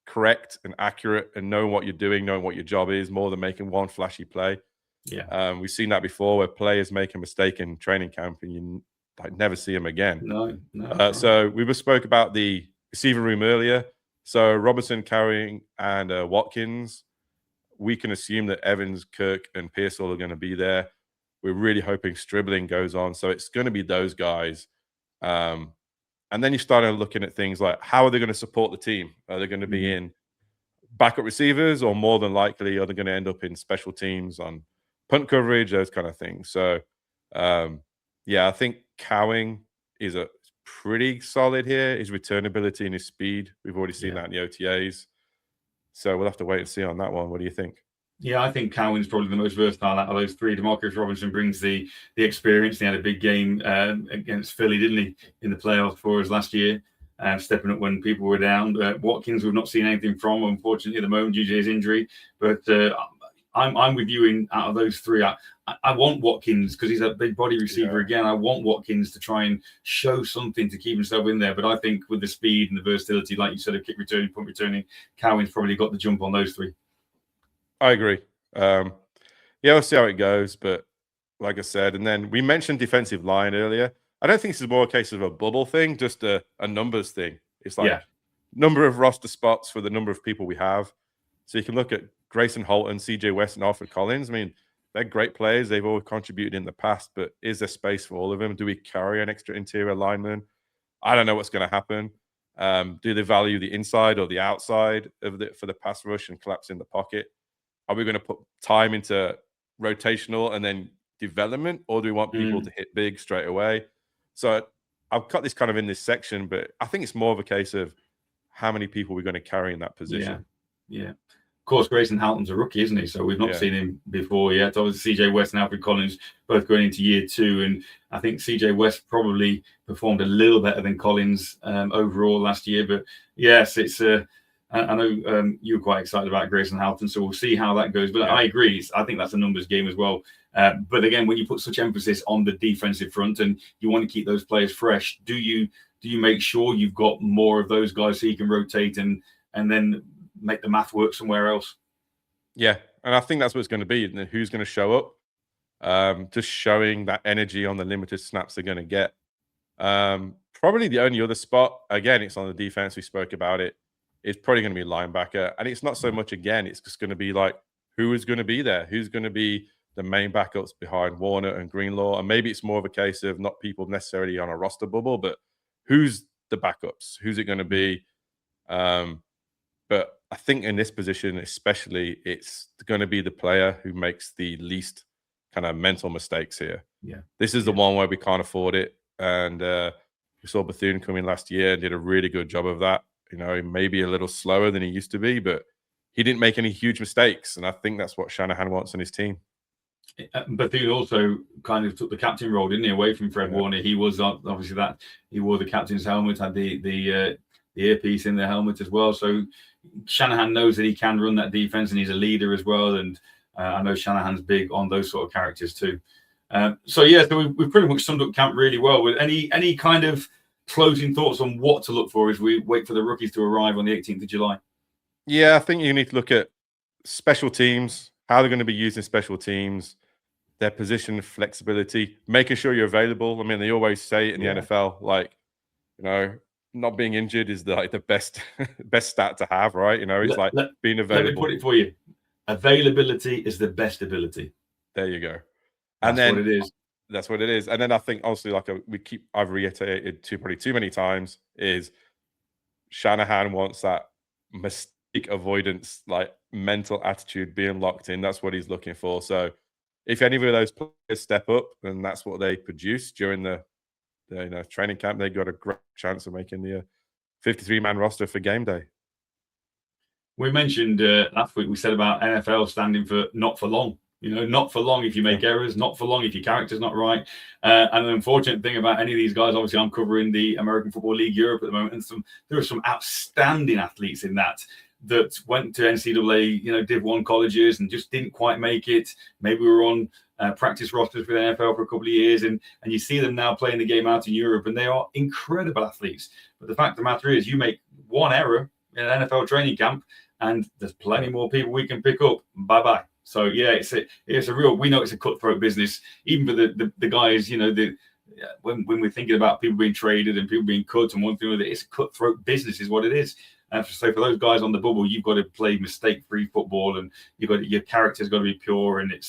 correct and accurate and knowing what you're doing, knowing what your job is, more than making one flashy play. Yeah. We've seen that before, where players make a mistake in training camp and you never see them again. No. So we spoke about the receiver room earlier. So Robinson, Carrying, and Watkins, we can assume that Evans, Kirk, and Pearsall are going to be there. We're really hoping Stribling goes on. So it's going to be those guys. And then you start looking at things like, how are they going to support the team? Are they going to be in backup receivers, or more than likely, are they going to end up in special teams on punt coverage, those kind of things? So, I think Cowing is a pretty solid here. His returnability and his speed, we've already seen that in the OTAs. So we'll have to wait and see on that one. What do you think? Yeah, I think Cowan's probably the most versatile out of those three. Demarcus Robinson brings the experience. He had a big game against Philly, didn't he, in the playoffs for us last year, stepping up when people were down. Watkins, we've not seen anything from, unfortunately, at the moment due to his injury. But I'm with you in out of those three. I want Watkins because he's a big body receiver again. I want Watkins to try and show something to keep himself in there. But I think with the speed and the versatility, like you said, of kick returning, punt returning, Cowan's probably got the jump on those three. I agree. Yeah, we'll see how it goes. But like I said, and then we mentioned defensive line earlier. I don't think this is more a case of a bubble thing, just a numbers thing. It's like number of roster spots for the number of people we have. So you can look at Grayson Holton, CJ West, and Alfred Collins. I mean, they're great players. They've always contributed in the past, but is there space for all of them? Do we carry an extra interior lineman? I don't know what's going to happen. Do they value the inside or the outside of for the pass rush and collapse in the pocket? Are we going to put time into rotational and then development, or do we want people to hit big straight away? So I've cut this kind of in this section, but I think it's more of a case of how many people we're going to carry in that position. Yeah. Of course, Grayson Halton's a rookie, isn't he? So we've not seen him before yet. Obviously, CJ West and Alfred Collins both going into year 2. And I think CJ West probably performed a little better than Collins overall last year. But yes, it's I know you were quite excited about Grayson Halton, so we'll see how that goes. But I agree. I think that's a numbers game as well. But again, when you put such emphasis on the defensive front and you want to keep those players fresh, do you make sure you've got more of those guys so you can rotate and then make the math work somewhere else? Yeah, and I think that's what it's going to be. And who's going to show up? Just showing that energy on the limited snaps they're going to get. Probably the only other spot, again, it's on the defense. We spoke about it. It's probably going to be linebacker. And it's not so much, again, it's just going to be like, who is going to be there? Who's going to be the main backups behind Warner and Greenlaw? And maybe it's more of a case of not people necessarily on a roster bubble, but who's the backups? Who's it going to be? But I think in this position, especially, it's going to be the player who makes the least kind of mental mistakes here. Yeah. This is the one where we can't afford it. And we saw Bethune come in last year and did a really good job of that. You know, maybe a little slower than he used to be, but he didn't make any huge mistakes. And I think that's what Shanahan wants on his team. Bethune also kind of took the captain role, didn't he, away from Fred Warner. He was obviously that he wore the captain's helmet, had the earpiece in the helmet as well. So Shanahan knows that he can run that defense, and he's a leader as well. And I know Shanahan's big on those sort of characters too. So we've pretty much summed up camp really well. With any kind of closing thoughts on what to look for as we wait for the rookies to arrive on the 18th of July? Yeah, I think you need to look at special teams, how they're going to be using special teams, their position flexibility, making sure you're available. I mean, they always say it in the NFL, like, you know, not being injured is the best stat to have, right? You know, it's being available. Let me put it for you. Availability is the best ability. There you go. That's what it is. That's what it is. And then I think, honestly, I've reiterated probably too many times, is Shanahan wants that mistake avoidance, like mental attitude being locked in. That's what he's looking for. So if any of those players step up, then that's what they produce during the training camp. They got a great chance of making the 53-man roster for game day. We mentioned last week, we said about NFL standing for not for long. You know, not for long if you make errors, not for long if your character's not right. And an unfortunate thing about any of these guys, obviously I'm covering the American Football League Europe at the moment, and there are some outstanding athletes in that went to NCAA, Div 1 colleges and just didn't quite make it. Maybe we were on practice rosters for the NFL for a couple of years, and you see them now playing the game out in Europe, and they are incredible athletes. But the fact of the matter is, you make one error in an NFL training camp, and there's plenty more people we can pick up. Bye-bye. So yeah, it's a real. We know it's a cutthroat business, even for the guys. When we're thinking about people being traded and people being cut and one thing with it, it's a cutthroat business, is what it is. So for those guys on the bubble, you've got to play mistake-free football, and your character's got to be pure, and it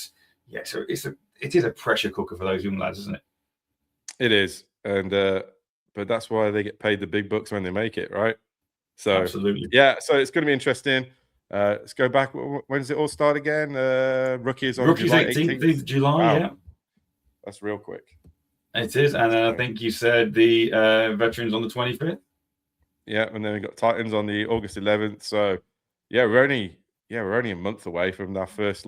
is a pressure cooker for those young lads, isn't it? It is, and but that's why they get paid the big bucks when they make it, right? So absolutely, yeah. So it's going to be interesting. Let's go back. When does it all start again? Rookies on July 18th of July. Wow. Yeah, that's real quick. It is, and I think you said the veterans on the 25th. Yeah, and then we got Titans on the August 11th. So yeah, we're only yeah, we're only a month away from our first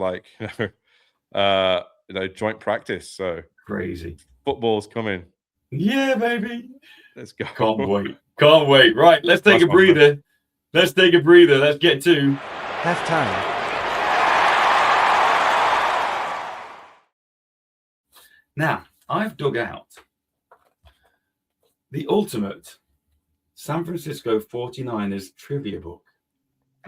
joint practice. So Crazy. football's coming. Yeah, baby. Let's go. Can't wait. Can't wait. Right, let's take a breather. Let's take a breather. Let's get to halftime. Now, I've dug out the ultimate San Francisco 49ers trivia book.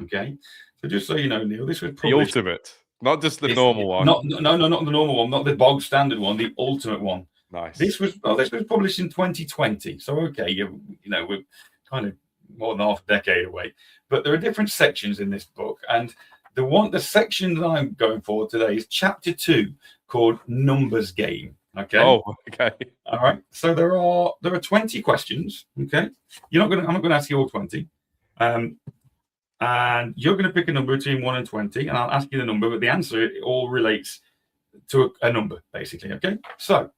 Okay. So just so you know, Neil, this was published. The ultimate, not just the normal one. No, not the normal one, not the bog standard one, the ultimate one. Nice. This was published in 2020. So okay, we're kind of more than half a decade away. But there are different sections in this book, and the section that I'm going for today is chapter 2, called Numbers Game. Okay. Oh, okay. All right. So there are 20 questions. Okay. I'm not going to ask you all 20. And you're going to pick a number between 1 and 20, and I'll ask you the number, but the answer all relates to a number, basically. Okay. So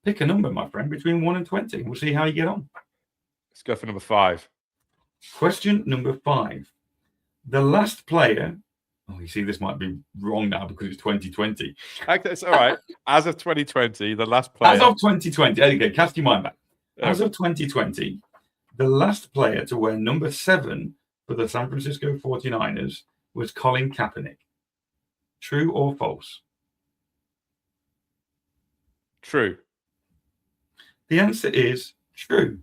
pick a number, my friend, between 1 and 20. We'll see how you get on. Let's go for number 5. Question number 5. The last player. Oh, you see, this might be wrong now because it's 2020. It's all right. As of 2020, the last player. As of 2020, okay, cast your mind back. As of 2020, the last player to wear number 7 for the San Francisco 49ers was Colin Kaepernick. True or false? True. The answer is true.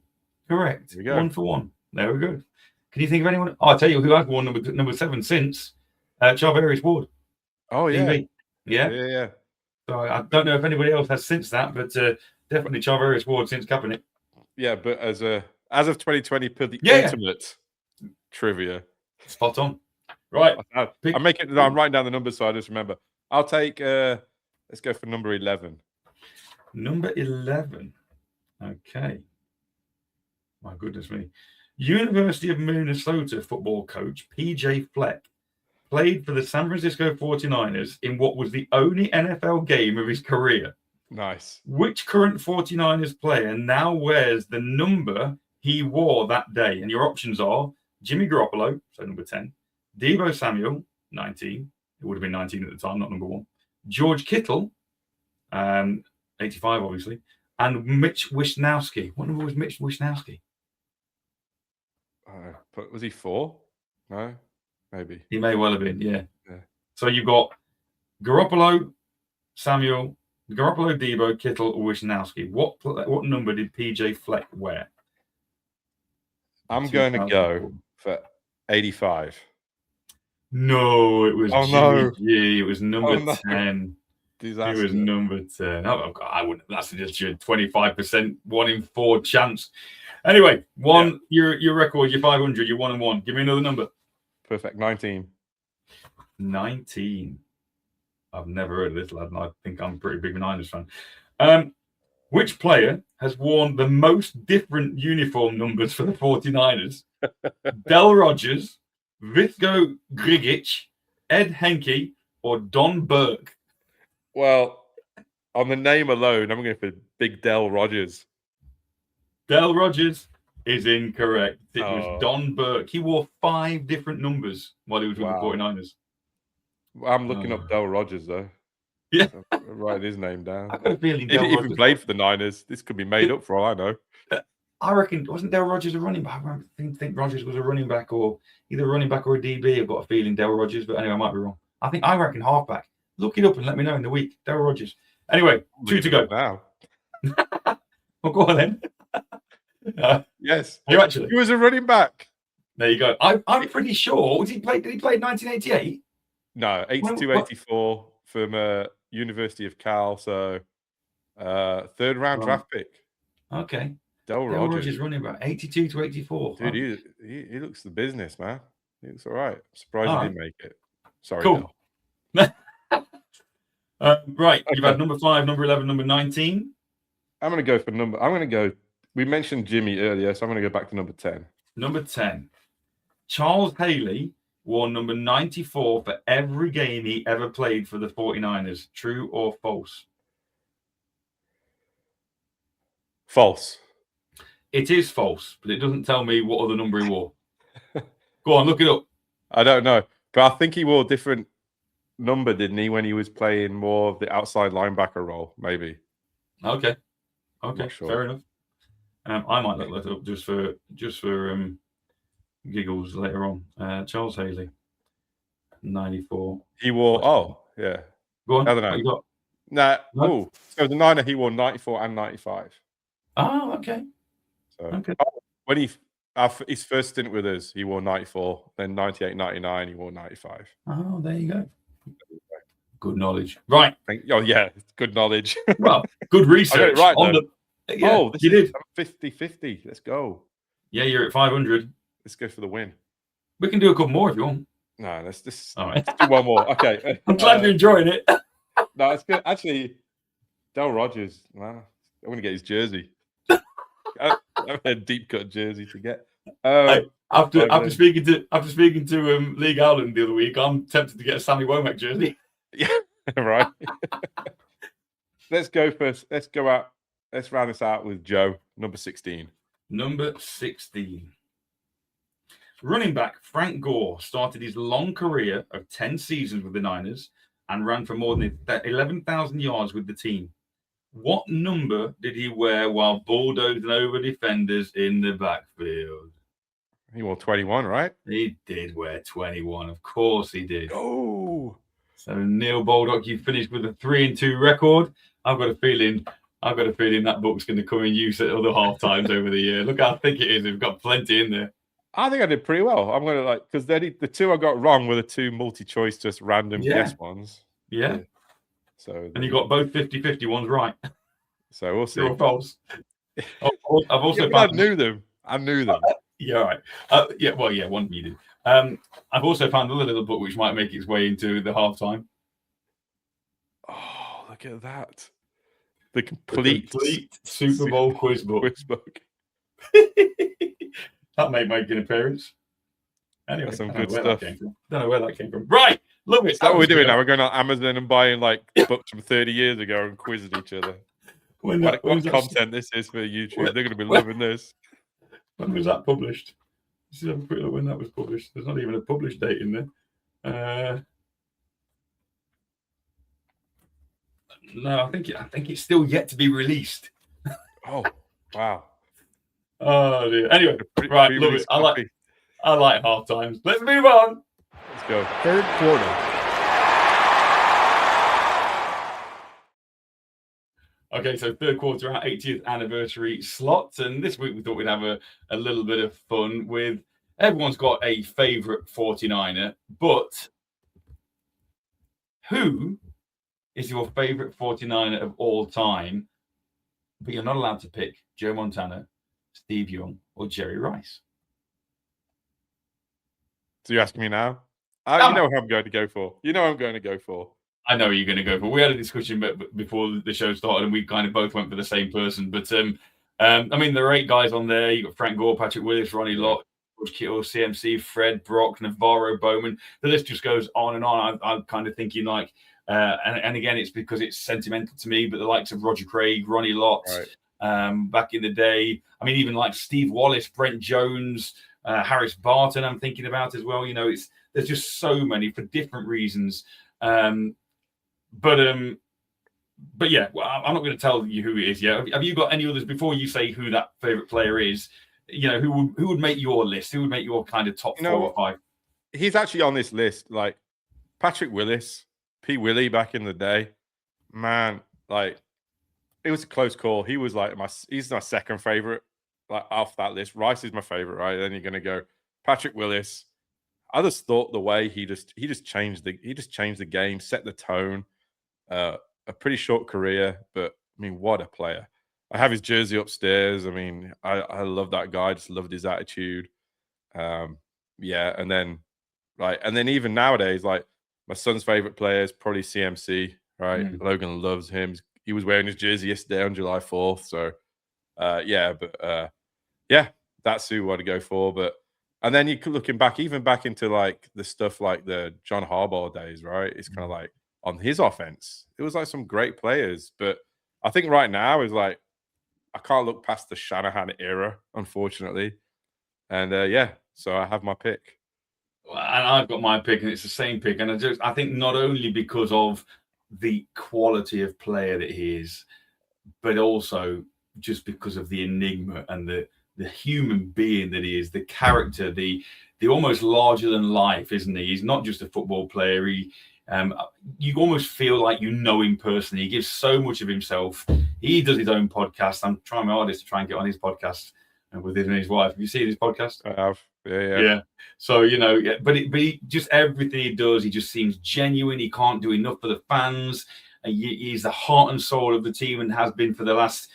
Correct. There we go. 1 for 1. There we go. Can you think of anyone? Oh, I'll tell you who has worn number 7 since. Charvarius Ward. Oh, yeah. Yeah. So I don't know if anybody else has since that, but definitely Charvarius Ward since Kaepernick. Yeah, but as of 2020, per the ultimate trivia. Spot on. Right. I'm writing down the numbers so I just remember. I'll take, let's go for number 11. Number 11. Okay. My goodness me. University of Minnesota football coach PJ Fleck played for the San Francisco 49ers in what was the only NFL game of his career. Nice. Which current 49ers player now wears the number he wore that day? And your options are Jimmy Garoppolo, so number 10, Deebo Samuel, 19. It would have been 19 at the time, not number 1. George Kittle, 85, obviously. And Mitch Wishnowsky. What number was Mitch Wishnowsky? But was he 4? No, maybe. He may well have been, yeah. So you've got Garoppolo, Samuel, Deebo, Kittle, or Wishnowsky. What number did PJ Fleck wear? I'm going to go for 85. No, it was no. Jimmy G. It was number 10. Disaster. It was number 10. Oh, God, I wouldn't. That's just your 25%, 1 in 4 chance. Anyway, your record, you're 500, you're 1-1. Give me another number. Perfect. 19. 19. I've never heard of this lad, and I think I'm a pretty big Niners fan. Which player has worn the most different uniform numbers for the 49ers? Del Rogers, Vitko Grigic, Ed Henke, or Don Burke? Well, on the name alone, I'm going for Big Del Rogers. Del Rogers is incorrect. It was Don Burke. He wore 5 different numbers while he was with the 49ers. I'm looking up Del Rogers, though. Yeah. Write his name down. I got a feeling If he even played for the Niners, this could be made up for all I know. I reckon, wasn't Del Rogers a running back? I think Rogers was a running back, or either a running back or a DB. I've got a feeling Del Rogers, but anyway, I might be wrong. I reckon halfback. Look it up and let me know in the week. Del Rogers. Anyway, 2 to go. Now. Well, go on then. Yes. You actually. He was a running back. There you go. I'm pretty sure. Did he play in 1988? No, 82-84 from University of Cal. So 3rd round draft pick. Okay. Del Rogers running back 82-84. Dude, he looks the business, man. He looks all right. Surprised he didn't make it. Sorry. Cool. Right. Okay. You've had number 5, number 11, number 19. I'm going to go. We mentioned Jimmy earlier, so I'm going to go back to number 10. Number 10. Charles Haley wore number 94 for every game he ever played for the 49ers. True or false? False. It is false, but it doesn't tell me what other number he wore. Go on, look it up. I don't know. But I think he wore a different number, didn't he, when he was playing more of the outside linebacker role? Maybe. Okay, Sure. fair enough. I might look that up just for giggles later on. Charles Haley, 94. He wore. Oh, yeah. Go on. I don't know. What you got? Nah. No? Oh, so the Niner, he wore 94 and 95. Oh, okay. So Okay. when his first stint with us, he wore 94. Then 98, 99, he wore 95. Oh, there you go. Good knowledge. Right. Oh, yeah. Good knowledge. Well, good research. right, on yeah, you did. 50-50. Let's go. Yeah, you're at 500. Let's go for the win. We can do a couple more if you want. No, let's just All right. let's do one more. Okay. I'm glad you're enjoying it. No, it's good. Actually, Del Rogers, man, I want to get his jersey. I have a deep cut jersey to get. After speaking to Lee Gowland the other week, I'm tempted to get a Sammy Womack jersey. Yeah, right. Let's go first. Let's go out. Let's round this out with Joe, number 16. Number 16. Running back Frank Gore started his long career of 10 seasons with the Niners and ran for more than 11,000 yards with the team. What number did he wear while bulldozing over defenders in the backfield? He wore 21, right? He did wear 21. Of course he did. Oh. So Neil Baldock, you finished with a 3-2 record. I've got a feeling that book's going to come in use at other half times over the year. Look how thick it is. We've got plenty in there. I think I did pretty well. I'm going to because the two I got wrong were the two multi-choice, just random guess ones. Yeah. So and you got both 50-50 ones right. So we'll see. True or false? I've also I knew them. Yeah, all right. One you did. I've also found another little book which might make its way into the halftime. Oh, look at that. The complete Super Bowl quiz book. That may make an appearance. Anyway, that's some good stuff. Don't know where that came from. Right, love it. That's what we're doing now. We're going on Amazon and buying books from 30 years ago and quizzing each other. What content this is for YouTube? They're going to be loving this. When was that published? Let's have a quick look when that was published. There's not even a published date in there. No, I think it's still yet to be released. Oh, wow. Oh dear. Anyway, right, love it. I like half times. Let's move on. Let's go. Third quarter. Okay, so third quarter, our 80th anniversary slot. And this week we thought we'd have a little bit of fun with everyone's got a favorite 49er, but who is your favorite 49er of all time? But you're not allowed to pick Joe Montana, Steve Young, or Jerry Rice. So you're asking me now? You know who I'm going to go for. I know who you're going to go for. We had a discussion before the show started, and we kind of both went for the same person. But I mean, there are 8 guys on there. You got Frank Gore, Patrick Willis, Ronnie Lott, George Kittle, CMC, Fred Brock, Navarro Bowman. The list just goes on and on. I'm kind of thinking and again, it's because it's sentimental to me. But the likes of Roger Craig, Ronnie Lott, back in the day. I mean, even like Steve Wallace, Brent Jones, Harris Barton. I'm thinking about as well. You know, there's just so many for different reasons. But yeah, well, I'm not going to tell you who it is yet. Have you got any others before you say who that favorite player is? You know, who would make your list? Who would make your kind of top 4 or 5? He's actually on this list. Like Patrick Willis, P. Willie back in the day, man. Like it was a close call. He was he's my second favorite. Like off that list, Rice is my favorite. Right, then you're going to go Patrick Willis. I just thought the way he just changed the game, set the tone. A pretty short career, but I mean, what a player! I have his jersey upstairs. I mean, I love that guy. I just loved his attitude. Yeah, and then even nowadays, like my son's favorite player is probably CMC. Right, Logan loves him. He was wearing his jersey yesterday on July 4th. So, yeah, that's who I want to go for. But and then you could looking back, even back into like the stuff like the John Harbaugh days, right? It's kind of like on his offense, it was like some great players. But I think right now is like I can't look past the Shanahan era, unfortunately. And yeah, so I have my pick. And I've got my pick, and it's the same pick. And I think not only because of the quality of player that he is, but also just because of the enigma and the human being that he is, the character, the almost larger than life, isn't he? He's not just a football player. You almost feel like you know him personally. He gives so much of himself. He does his own podcast. I'm trying my hardest to try and get on his podcast with him and his wife. Have you seen his podcast? I have. Yeah. So but he just everything he does, he just seems genuine. He can't do enough for the fans. He's the heart and soul of the team and has been for the last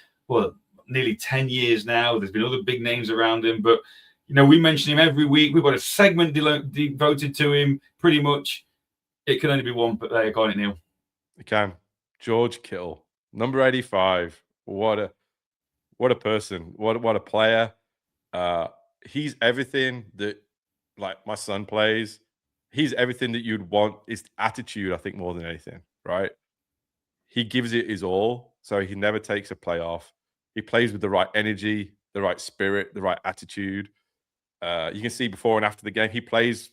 nearly 10 years now. There's been other big names around him, but we mention him every week. We've got a segment devoted to him. Pretty much, it can only be one player, can't it, Neil? It can. George Kittle, number 85. What a person. What a player. He's everything that, like, my son plays. He's everything that you'd want. His attitude, I think, more than anything, right? He gives it his all, so he never takes a play off. He plays with the right energy, the right spirit, the right attitude. You can see before and after the game, he plays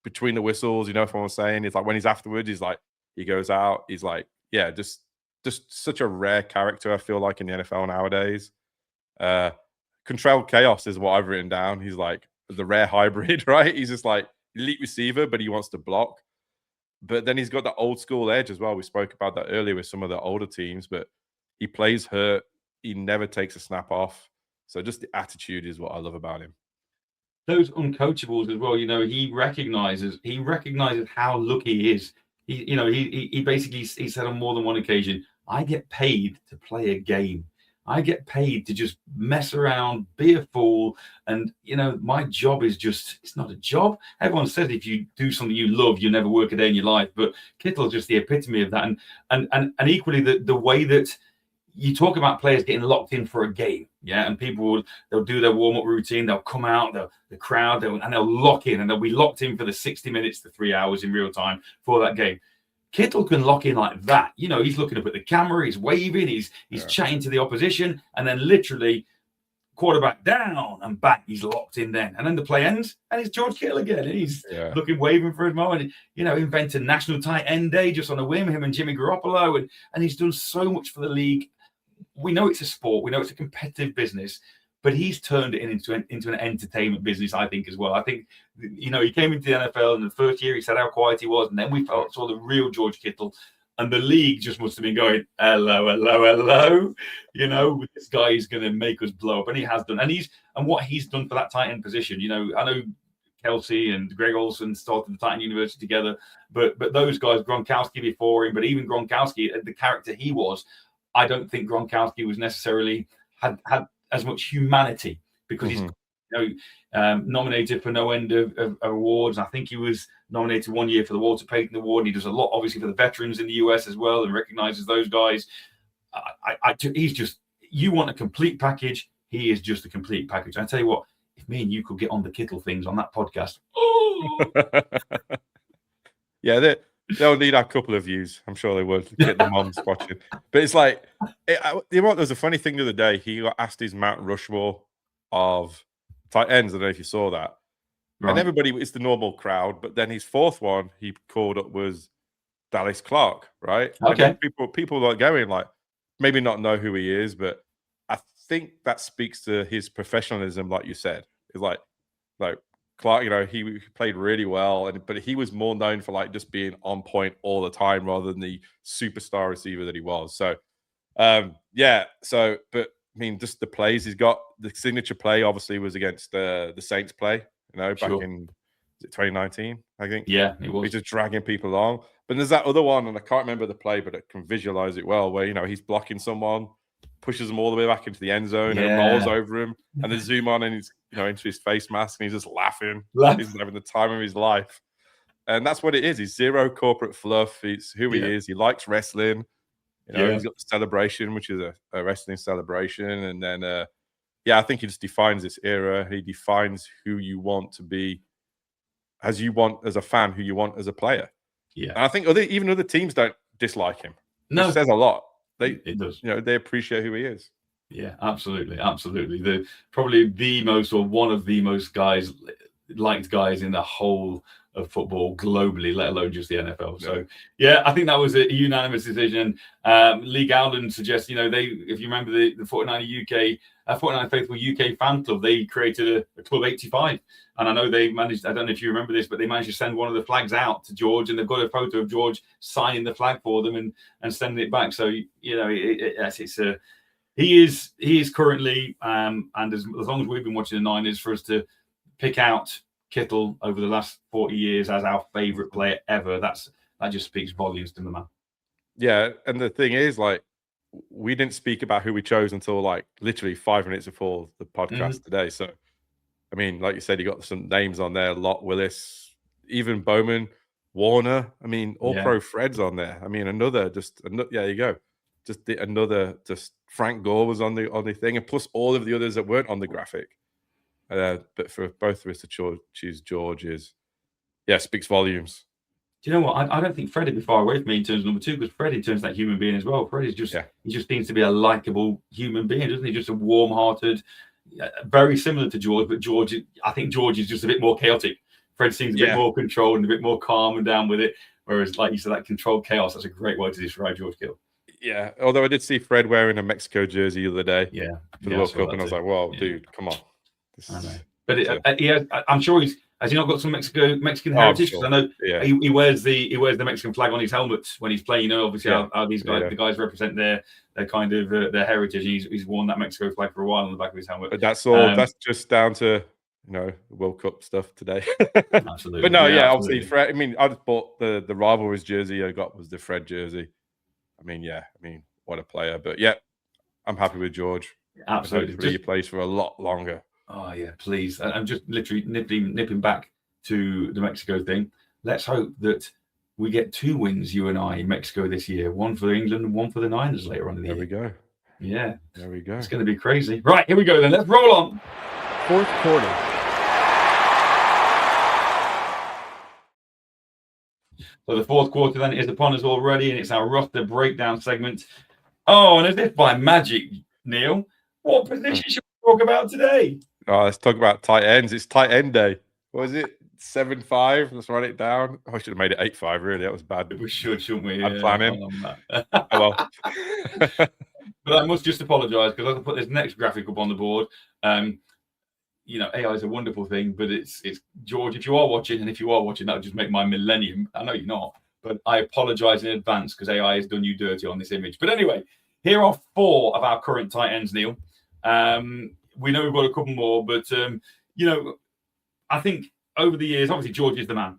between the whistles. You know what I'm saying? It's like when he's afterwards, he's like, he goes out. He's like, yeah, just such a rare character, I feel like, in the NFL nowadays. Controlled chaos is what I've written down. He's like the rare hybrid, right? He's just like elite receiver, but he wants to block. But then he's got that old school edge as well. We spoke about that earlier with some of the older teams, but he plays hurt. He never takes a snap off. So just the attitude is what I love about him. Those uncoachables as well. He recognizes how lucky he is. He basically said on more than one occasion, I get paid to play a game. I get paid to just mess around, be a fool. And, my job is it's not a job. Everyone says if you do something you love, you never work a day in your life. But Kittle's just the epitome of that. And equally, the way that you talk about players getting locked in for a game. Yeah. And they'll do their warm-up routine. They'll come out, the crowd, and they'll lock in, and they'll be locked in for the 60 minutes to 3 hours in real time for that game. Kittle can lock in like that. He's looking up at the camera, he's waving, he's chatting to the opposition, and then literally quarterback down and back, he's locked in then. And then the play ends, and it's George Kittle again. And he's looking, waving for his moment. Invented National Tight End Day just on a whim, him and Jimmy Garoppolo, and he's done so much for the league. We know it's a sport, we know it's a competitive business, but he's turned it into an entertainment business, I think, as well. I think, he came into the NFL, and the first year he said how quiet he was, and then we saw the real George Kittle, and the league just must have been going, hello. This guy is going to make us blow up, and he has done. And what he's done for that tight end position, I know Kelsey and Greg Olsen started the Titan University together, but those guys, Gronkowski before him, but even Gronkowski, the character he was, I don't think Gronkowski was necessarily had as much humanity, because he's nominated for no end of awards. I think he was nominated one year for the Walter Payton Award. He does a lot, obviously, for the veterans in the US as well, and recognizes those guys. He's just, you want a complete package. He is just a complete package. I tell you what, if me and you could get on the Kittle things on that podcast. Yeah, they'll need a couple of views. I'm sure they would get the moms watching. But it's like, there was a funny thing the other day. He got asked his Mount Rushmore of tight ends. I don't know if you saw that. Right. And everybody, it's the normal crowd. But then his fourth one he called up was Dallas Clark, right? Okay. And people are going, like, maybe not know who he is, but I think that speaks to his professionalism, like you said. It's like Clark, he played really well, but he was more known for like just being on point all the time rather than the superstar receiver that he was. So, but I mean, just the plays he's got. The signature play obviously was against the Saints play, back in 2019, I think. Yeah, it was. He's just dragging people along. But there's that other one, and I can't remember the play, but I can visualize it well, where he's blocking someone, pushes them all the way back into the end zone, and rolls over him, and they zoom on, and he's into his face mask, and he's just laughing. He's having the time of his life, and that's what it is. He's zero corporate fluff. It's who he is. He likes wrestling. He's got the celebration, which is a wrestling celebration, and then I think he just defines this era. He defines who you want to be, as you want as a fan, who you want as a player. Yeah, and I think even other teams don't dislike him. No, it says a lot. It does. They appreciate who he is. Yeah, absolutely. Probably the most, or one of the most guys liked guys in the whole of football globally, let alone just the NFL. So yeah, I think that was a unanimous decision. Lee Gowland suggests, if you remember the 49er 49 Faithful UK fan club, they created a Club 85. And I know they managed, I don't know if you remember this, but they managed to send one of the flags out to George, and they've got a photo of George signing the flag for them and sending it back. So, he is currently, and as long as we've been watching the Niners, for us to pick out Kittle over the last 40 years as our favorite player ever, that just speaks volumes to the man. Yeah, and the thing is, like, we didn't speak about who we chose until like literally 5 minutes before the podcast today. So, I mean, like you said, you got some names on there: Lott, Willis, even Bowman, Warner. I mean, All-Pro Fred's on there. I mean, there you go. Just Frank Gore was on the thing, and plus all of the others that weren't on the graphic. But for both of us to choose George speaks volumes. Do you know what? I don't think Fred would be far away from me in terms of number 2, because Freddie turns that human being as well. Freddie's he just seems to be a likable human being, doesn't he? Just a warm-hearted, very similar to George, but I think George is just a bit more chaotic. Fred seems a bit more controlled and a bit more calm and down with it. Whereas, like you said, that controlled chaos, that's a great way to describe George Kittle. Yeah, although I did see Fred wearing a Mexico jersey the other day for the World Cup, and I was like, "Whoa, dude, come on!" I know, but I'm sure has he not got some Mexican heritage? Because I know he wears the Mexican flag on his helmet when he's playing. Obviously how these guys, the guys represent their kind of their heritage. He's worn that Mexico flag for a while on the back of his helmet. But that's all. That's just down to World Cup stuff today. Absolutely. But no, obviously Fred. I mean, I just bought the rivalries jersey I got was the Fred jersey. I mean, what a player. But I'm happy with George. Absolutely. Hopefully he plays for a lot longer. Oh, yeah, please. I'm just literally nipping back to the Mexico thing. Let's hope that we get 2 wins, you and I, in Mexico this year. One for England and one for the Niners later on in the year. There we go. Yeah. There we go. It's going to be crazy. Right, here we go then. Let's roll on. Fourth quarter. So the fourth quarter then is upon us already, and it's our roster breakdown segment. Oh, and as if by magic, Neil, what position should we talk about today? Oh, let's talk about tight ends. It's tight end day. What was it? 7-5. Let's write it down. I should have made it 8-5. Really, that was bad. We should, shouldn't we? I'm planning. Oh, well. But I must just apologise because I put this next graphic up on the board. AI is a wonderful thing, but it's George. If you are watching, that would just make my millennium. I know you're not, but I apologise in advance because AI has done you dirty on this image. But anyway, here are 4 of our current tight ends, Neil. We know we've got a couple more, but I think over the years, obviously George is the man.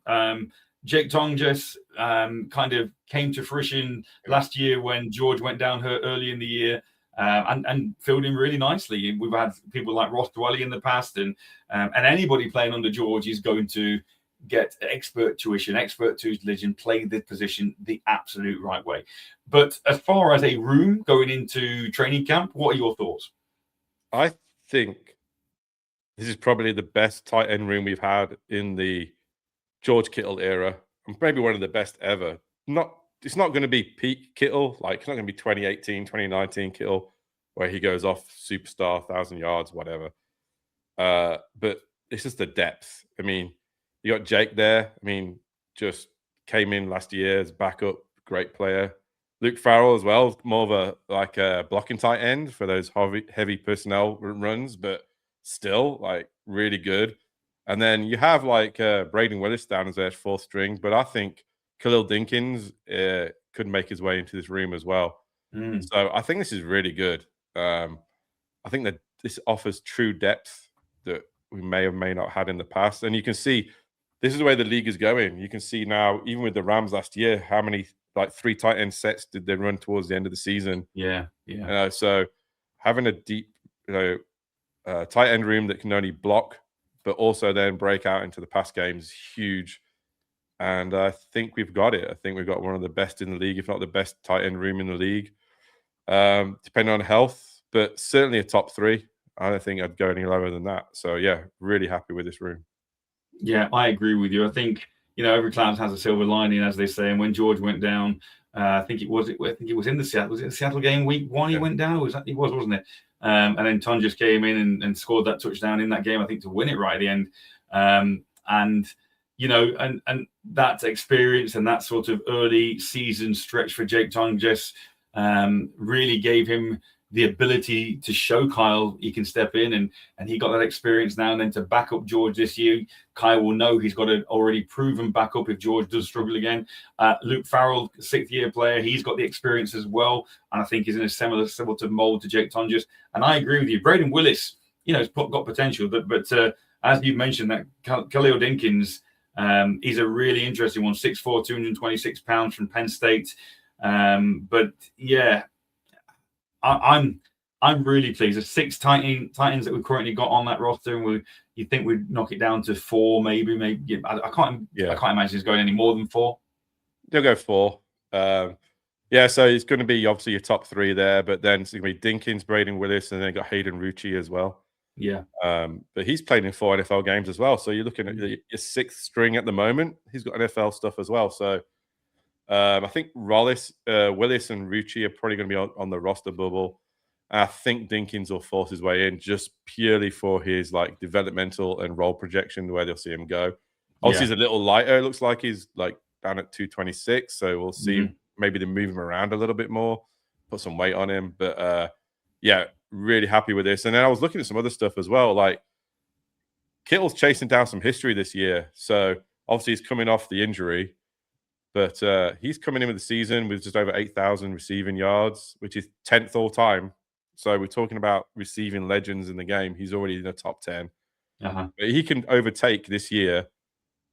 Jake Tonges kind of came to fruition last year when George went down early in the year. And filled in really nicely. We've had people like Ross Dwelly in the past, and anybody playing under George is going to get expert tuition, expert tutelage, and play the position the absolute right way. But as far as a room going into training camp, what are your thoughts? I think this is probably the best tight end room we've had in the George Kittle era, and maybe one of the best ever. It's not going to be peak Kittle, like it's not going to be 2018, 2019 Kittle, where he goes off superstar, 1,000 yards, whatever. But it's just the depth. I mean, you got Jake there. I mean, just came in last year as backup, great player. Luke Farrell as well, more of a blocking tight end for those heavy personnel runs, but still like really good. And then you have Braden Willis down as their 4th string, but I think Khalil Dinkins could make his way into this room as well. So I think this is really good. I think that this offers true depth that we may or may not had in the past. And you can see this is the way the league is going. You can see now, even with the Rams last year, how many 3 tight end sets did they run towards the end of the season? Yeah. So having a deep, tight end room that can not only block but also then break out into the pass game is huge. And I think we've got it. I think we've got one of the best in the league, if not the best tight end room in the league, depending on health, but certainly a top 3. I don't think I'd go any lower than that. So, really happy with this room. Yeah, I agree with you. I think, every cloud has a silver lining, as they say. And when George went down, I think it was in the Seattle. Was it the Seattle game week 1 he went down? It was, wasn't it? And then Tonjes came in and scored that touchdown in that game, I think, to win it right at the end. And that experience and that sort of early season stretch for Jake Tonjes really gave him the ability to show Kyle he can step in, and he got that experience now. And then to back up George this year, Kyle will know he's got an already proven backup if George does struggle again. Luke Farrell, 6th-year player, he's got the experience as well, and I think he's in a similar mold to Jake Tonjes. And I agree with you, Braden Willis, has got potential, but as you mentioned, that Khalil Dinkins, he's a really interesting one. 6'4", 226 pounds from Penn State. But yeah, I'm really pleased. There's 6 Titans that we've currently got on that roster, and you think we'd knock it down to 4, maybe. I can't imagine it's going any more than 4. They'll go 4. So it's going to be obviously your top 3 there, but then it's going to be Dinkins, Braden Willis, and then got Hayden Rucci as well. Yeah. But he's played in 4 NFL games as well. So you're looking at your 6th string at the moment. He's got NFL stuff as well. So I think Willis and Rucci are probably going to be on the roster bubble. I think Dinkins will force his way in just purely for his developmental and role projection, the way they'll see him go. Obviously, he's a little lighter. It looks like he's down at 226. So we'll see. Maybe they move him around a little bit more, put some weight on him. But really happy with this. And then I was looking at some other stuff as well. Like Kittle's chasing down some history this year. So obviously he's coming off the injury. But he's coming in with the season with just over 8,000 receiving yards, which is 10th all time. So we're talking about receiving legends in the game. He's already in the top 10. But he can overtake this year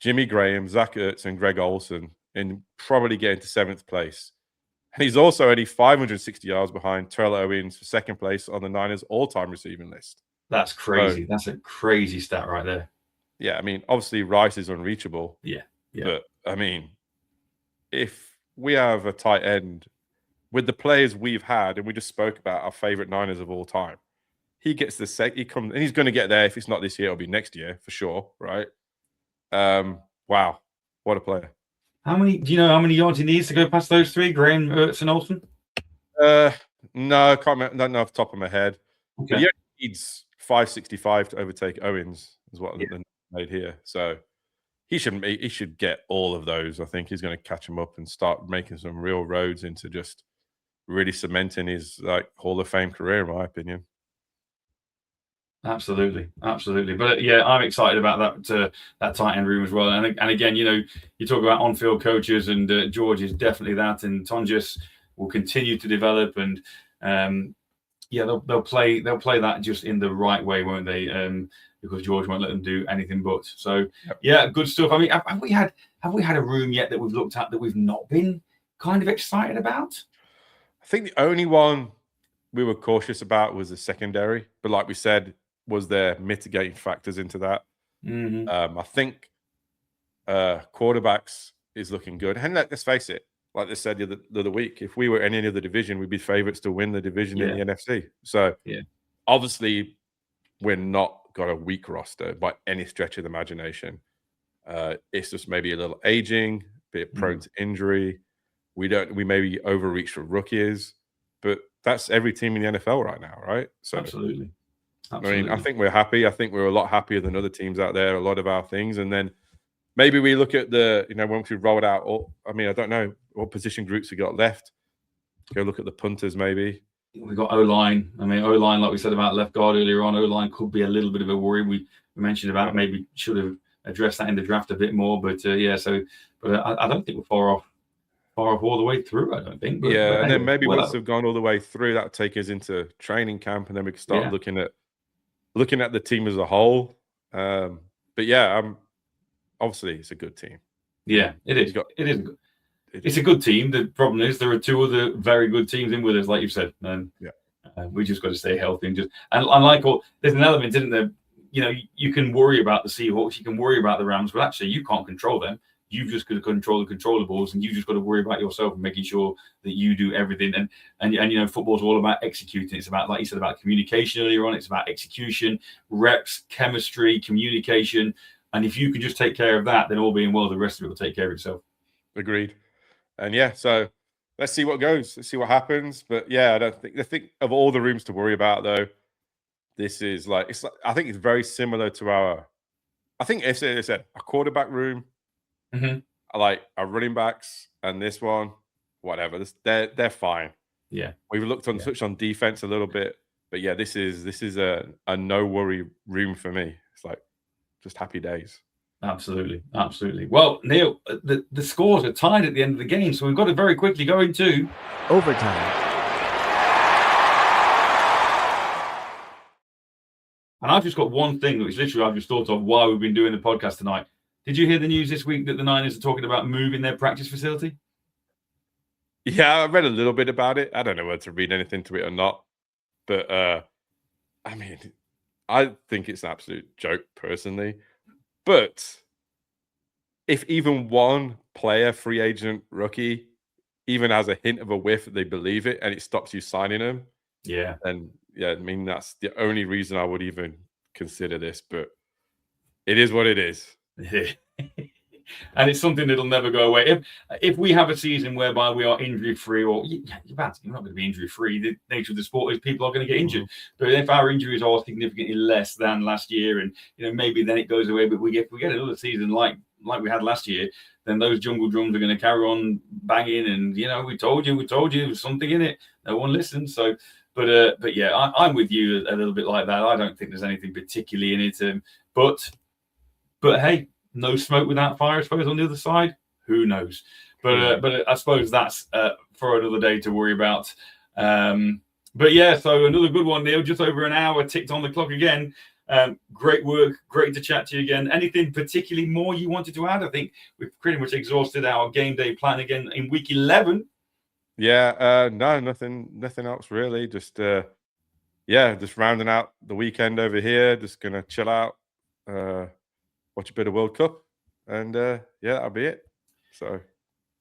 Jimmy Graham, Zach Ertz, and Greg Olsen and probably get into 7th place. And he's also only 560 yards behind Terrell Owens for 2nd place on the Niners all-time receiving list. That's crazy. So, that's a crazy stat right there. Yeah, I mean, obviously Rice is unreachable. Yeah. But, I mean, if we have a tight end with the players we've had, and we just spoke about our favorite Niners of all time, he gets the he comes, and he's going to get there. If it's not this year, it'll be next year for sure, right? Wow, what a player! Do you know how many yards he needs to go past those 3, Graham, Ertz, and Olsen? No, I can't. Don't know off the top of my head. Okay. But he needs 565 to overtake Owens, is what they made here. So he should get all of those. I think he's going to catch him up and start making some real roads into just really cementing his Hall of Fame career, in my opinion. Absolutely. But I'm excited about that tight end room as well. And again, you talk about on-field coaches, and George is definitely that, and Tonjes will continue to develop, and they'll play that just in the right way, won't they? Because George won't let them do anything but. So good stuff. I mean, have we had a room yet that we've looked at that we've not been kind of excited about? I think the only one we were cautious about was the secondary, but like we said, was there mitigating factors into that? I think quarterbacks is looking good, and let's face it, like they said the other week, if we were in any other division, we'd be favorites to win the division in the NFC. So obviously we're not got a weak roster by any stretch of the imagination. It's just maybe a little aging, a bit prone to injury. We maybe overreach for rookies, but that's every team in the NFL right now, right? So Absolutely. I mean, I think we're happy. I think we're a lot happier than other teams out there, a lot of our things. And then maybe we look at when we roll it out, I don't know what position groups we got left. Go look at the punters, maybe. We got O-line. I mean, O-line, like we said about left guard earlier on, O-line could be a little bit of a worry. We mentioned about maybe should have addressed that in the draft a bit more. But I don't think we're far off all the way through, I don't think. But and then maybe once we've gone all the way through, that will take us into training camp, and then we can start looking at the team as a whole. Obviously it's a good team. Yeah, it is. It's a good team. The problem is there are 2 other very good teams in with us, like you said. And we just got to stay healthy and there's an element, isn't there? You can worry about the Seahawks, you can worry about the Rams, but actually you can't control them. You've just got to control the controllables, and you just got to worry about yourself and making sure that you do everything. And football's all about executing. It's about, like you said, about communication earlier on. It's about execution, reps, chemistry, communication. And if you can just take care of that, then all being well, the rest of it will take care of itself. Agreed. And so let's see what goes. Let's see what happens. But yeah, I think of all the rooms to worry about though, this is like I think it's very similar to I think it's a quarterback room, like our running backs, and this one, whatever. They're fine. Yeah, we've looked on touched on defense a little bit, but yeah, this is a no worry room for me. It's like just happy days. Absolutely. Well, Neil, the scores are tied at the end of the game, so we've got to very quickly go into overtime. And I've just got one thing that was literally I've just thought of while we've been doing the podcast tonight. Did you hear the news this week that the Niners are talking about moving their practice facility? Yeah, I read a little bit about it. I don't know whether to read anything to it or not. But, I mean, I think it's an absolute joke, personally. But if even one player, free agent, rookie, even has a hint of a whiff that they believe it and it stops you signing them, then I mean, that's the only reason I would even consider this. But it is what it is. And it's something that'll never go away. If we have a season whereby we are injury free, or you're not going to be injury free, the nature of the sport is people are going to get injured. But if our injuries are significantly less than last year, and maybe then it goes away, but we get another season like we had last year, then those jungle drums are going to carry on banging. And we told you, there was something in it. No one listened. So, but yeah, I'm with you a little bit like that. I don't think there's anything particularly in it. But hey. No smoke without fire, I suppose, on the other side. Who knows? But I suppose that's for another day to worry about. But yeah, so another good one, Neil. Just over an hour ticked on the clock again. Great work. Great to chat to you again. Anything particularly more you wanted to add? I think we've pretty much exhausted our game day plan again in week 11. Yeah, no, nothing else really. Just just rounding out the weekend over here. Just gonna chill out. Watch a bit of World Cup, and that'll be it. So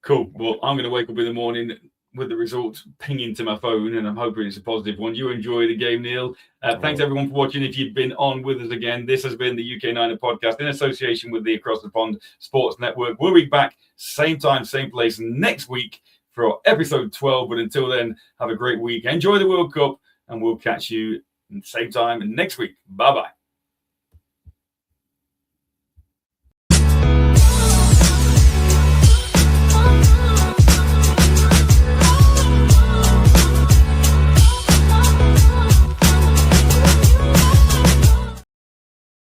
cool. Well, I'm going to wake up in the morning with the results pinging to my phone, and I'm hoping it's a positive one. You enjoy the game, Neil. Thanks everyone for watching. If you've been on with us again, this has been the UK Niner podcast in association with the Across the Pond Sports Network. We'll be back same time, same place next week for episode 12. But until then, have a great week. Enjoy the World Cup, and we'll catch you same time next week. Bye-bye.